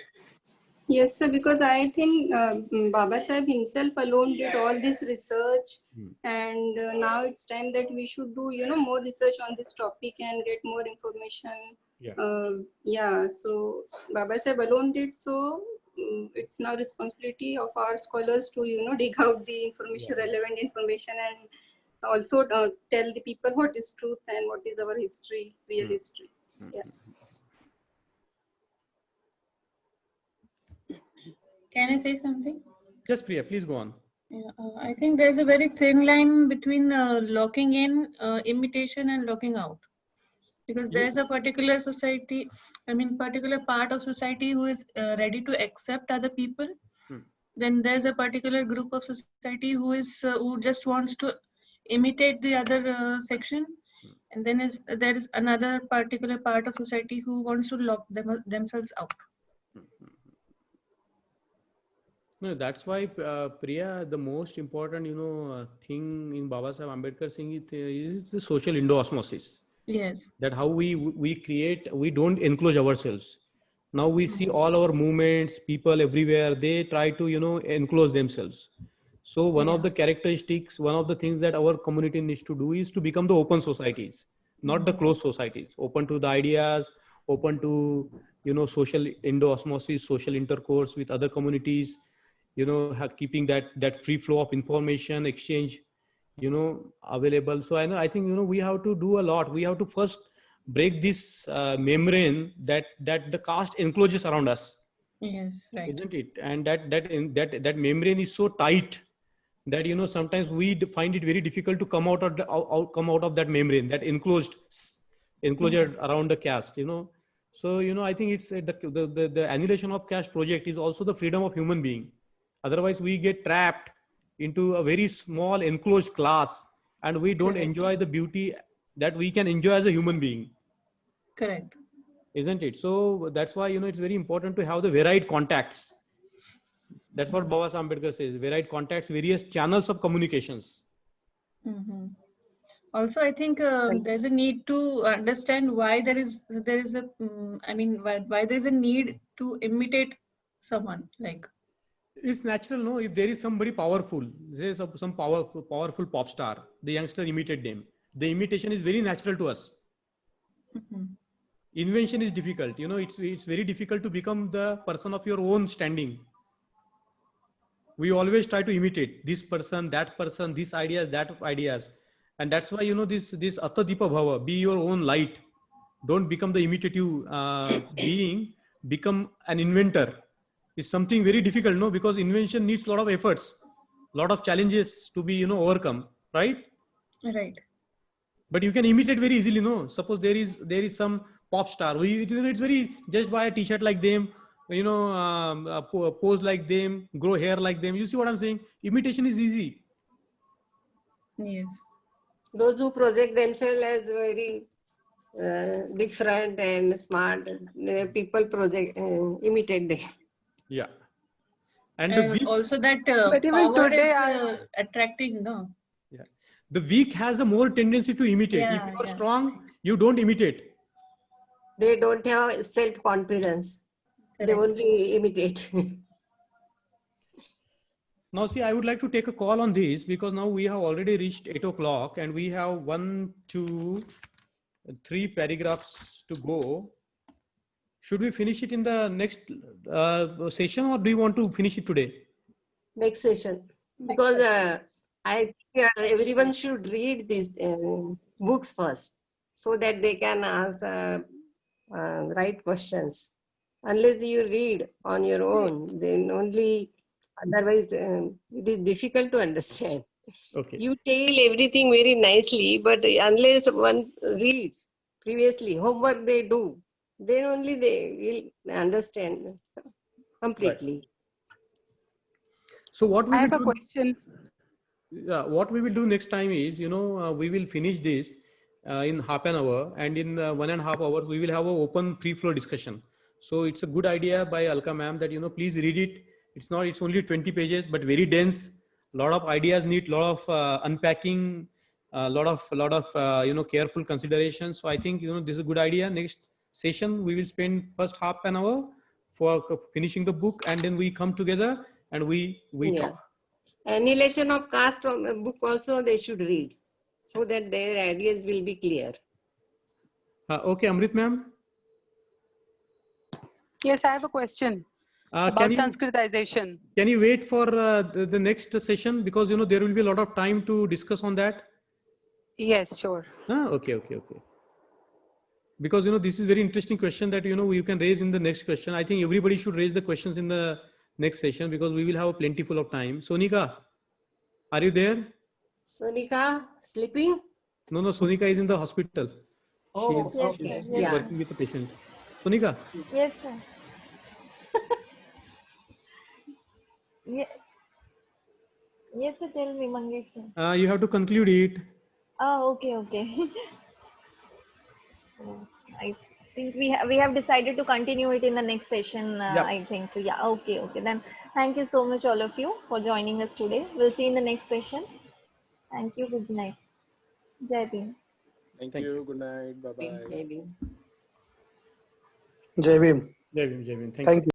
Yes, sir, because I think Baba Saheb himself alone did all this research, and now it's time that we should do, more research on this topic and get more information. Yeah. So Baba Saheb alone did, so it's now responsibility of our scholars to, dig out the information, relevant information, and also tell the people what is truth and what is our history, real history. Yes. Can I say something? Yes, Priya, please go on. Yeah, I think there's a very thin line between locking in, imitation, and locking out. Because there's a particular society, particular part of society who is ready to accept other people. Then there's a particular group of society who just wants to imitate the other section. And then there is another particular part of society who wants to lock themselves out. No, that's why, Priya, the most important, thing in Baba Saheb Ambedkar Singh is the social Indo-osmosis. Yes. That how we create, we don't enclose ourselves. Now we see all our movements, people everywhere, they try to, enclose themselves. So one of the characteristics, one of the things that our community needs to do is to become the open societies, not the closed societies, open to the ideas, open to, social Indo-osmosis, social intercourse with other communities, keeping that free flow of information exchange, available. So I think, we have to do a lot. We have to first break this membrane that the caste encloses around us. Yes, right. Isn't it? And that membrane is so tight that, sometimes we find it very difficult to come out of that membrane, that enclosure around the caste, So, I think it's the annihilation of caste project is also the freedom of human being. Otherwise, we get trapped into a very small enclosed class, and we don't enjoy the beauty that we can enjoy as a human being. Correct. Isn't it? So that's why, it's very important to have the varied contacts. That's what Baba Saheb Ambedkar says, varied contacts, various channels of communications. Also, I think there's a need to understand why there is why there's a need to imitate someone. Like, it's natural, no? If there is somebody powerful, there's some powerful pop star, the youngster imitate them. The imitation is very natural to us. Invention is difficult. It's very difficult to become the person of your own standing. We always try to imitate this person, that person, these ideas, that ideas. And that's why, this Atta Deepa Bhava, be your own light. Don't become the imitative being, become an inventor. Is something very difficult, no? Because invention needs a lot of efforts, a lot of challenges to be, overcome, right? Right. But you can imitate very easily, no? Suppose there is some pop star, it's very, just buy a t-shirt like them, pose like them, grow hair like them. You see what I'm saying? Imitation is easy. Yes. Those who project themselves as very different and smart, people imitate them. Yeah. And And the weak, also that But even power today is attracting, no? yeah, the weak has a more tendency to imitate. If Yeah, you are yeah. strong, you don't imitate. They don't have self-confidence. They Correct. only imitate. Now, see, I would like to take a call on this because now we have already reached 8 o'clock and we have 1, 2, 3 paragraphs to go. Should we finish it in the next session, or do you want to finish it today? Next session. Because I think everyone should read these books first so that they can ask right questions. Unless you read on your own, then only, otherwise it is difficult to understand. Okay. You tell everything very nicely, but unless one reads previously, homework they do, then only they will understand completely. So what we I will have a do, question. what we will do next time is, we will finish this in half an hour, and in 1.5 hours, we will have an open free flow discussion. So it's a good idea by Alka ma'am that, please read it. It's only 20 pages, but very dense. A lot of ideas need a lot of unpacking, a lot of careful consideration. So I think, this is a good idea. Next session, we will spend first half an hour for finishing the book, and then we come together and we Yeah. talk. Annihilation of caste from a book also they should read so that their ideas will be clear. Okay, Amrit ma'am. Yes, I have a question about Sanskritization. Can you wait for the next session, because there will be a lot of time to discuss on that? Yes, sure. Okay. Because this is very interesting question that you can raise in the next question. I think everybody should raise the questions in the next session because we will have a plentiful of time. Sonika, are you there? Sonika, sleeping? No, Sonika is in the hospital. Oh, She's okay. she's working with a patient. Sonika. Yes, sir. Yes, sir. Tell me, Mangesh sir. You have to conclude it. Okay. I think we have decided to continue it in the next session. Yep. I think so. Yeah. Okay. Then thank you so much, all of you, for joining us today. We'll see you in the next session. Thank you. Good night. Jai Bhim. Thank you. Good night. Bye bye. Maybe. Jai Bhim. Jai Bhim. Thank you.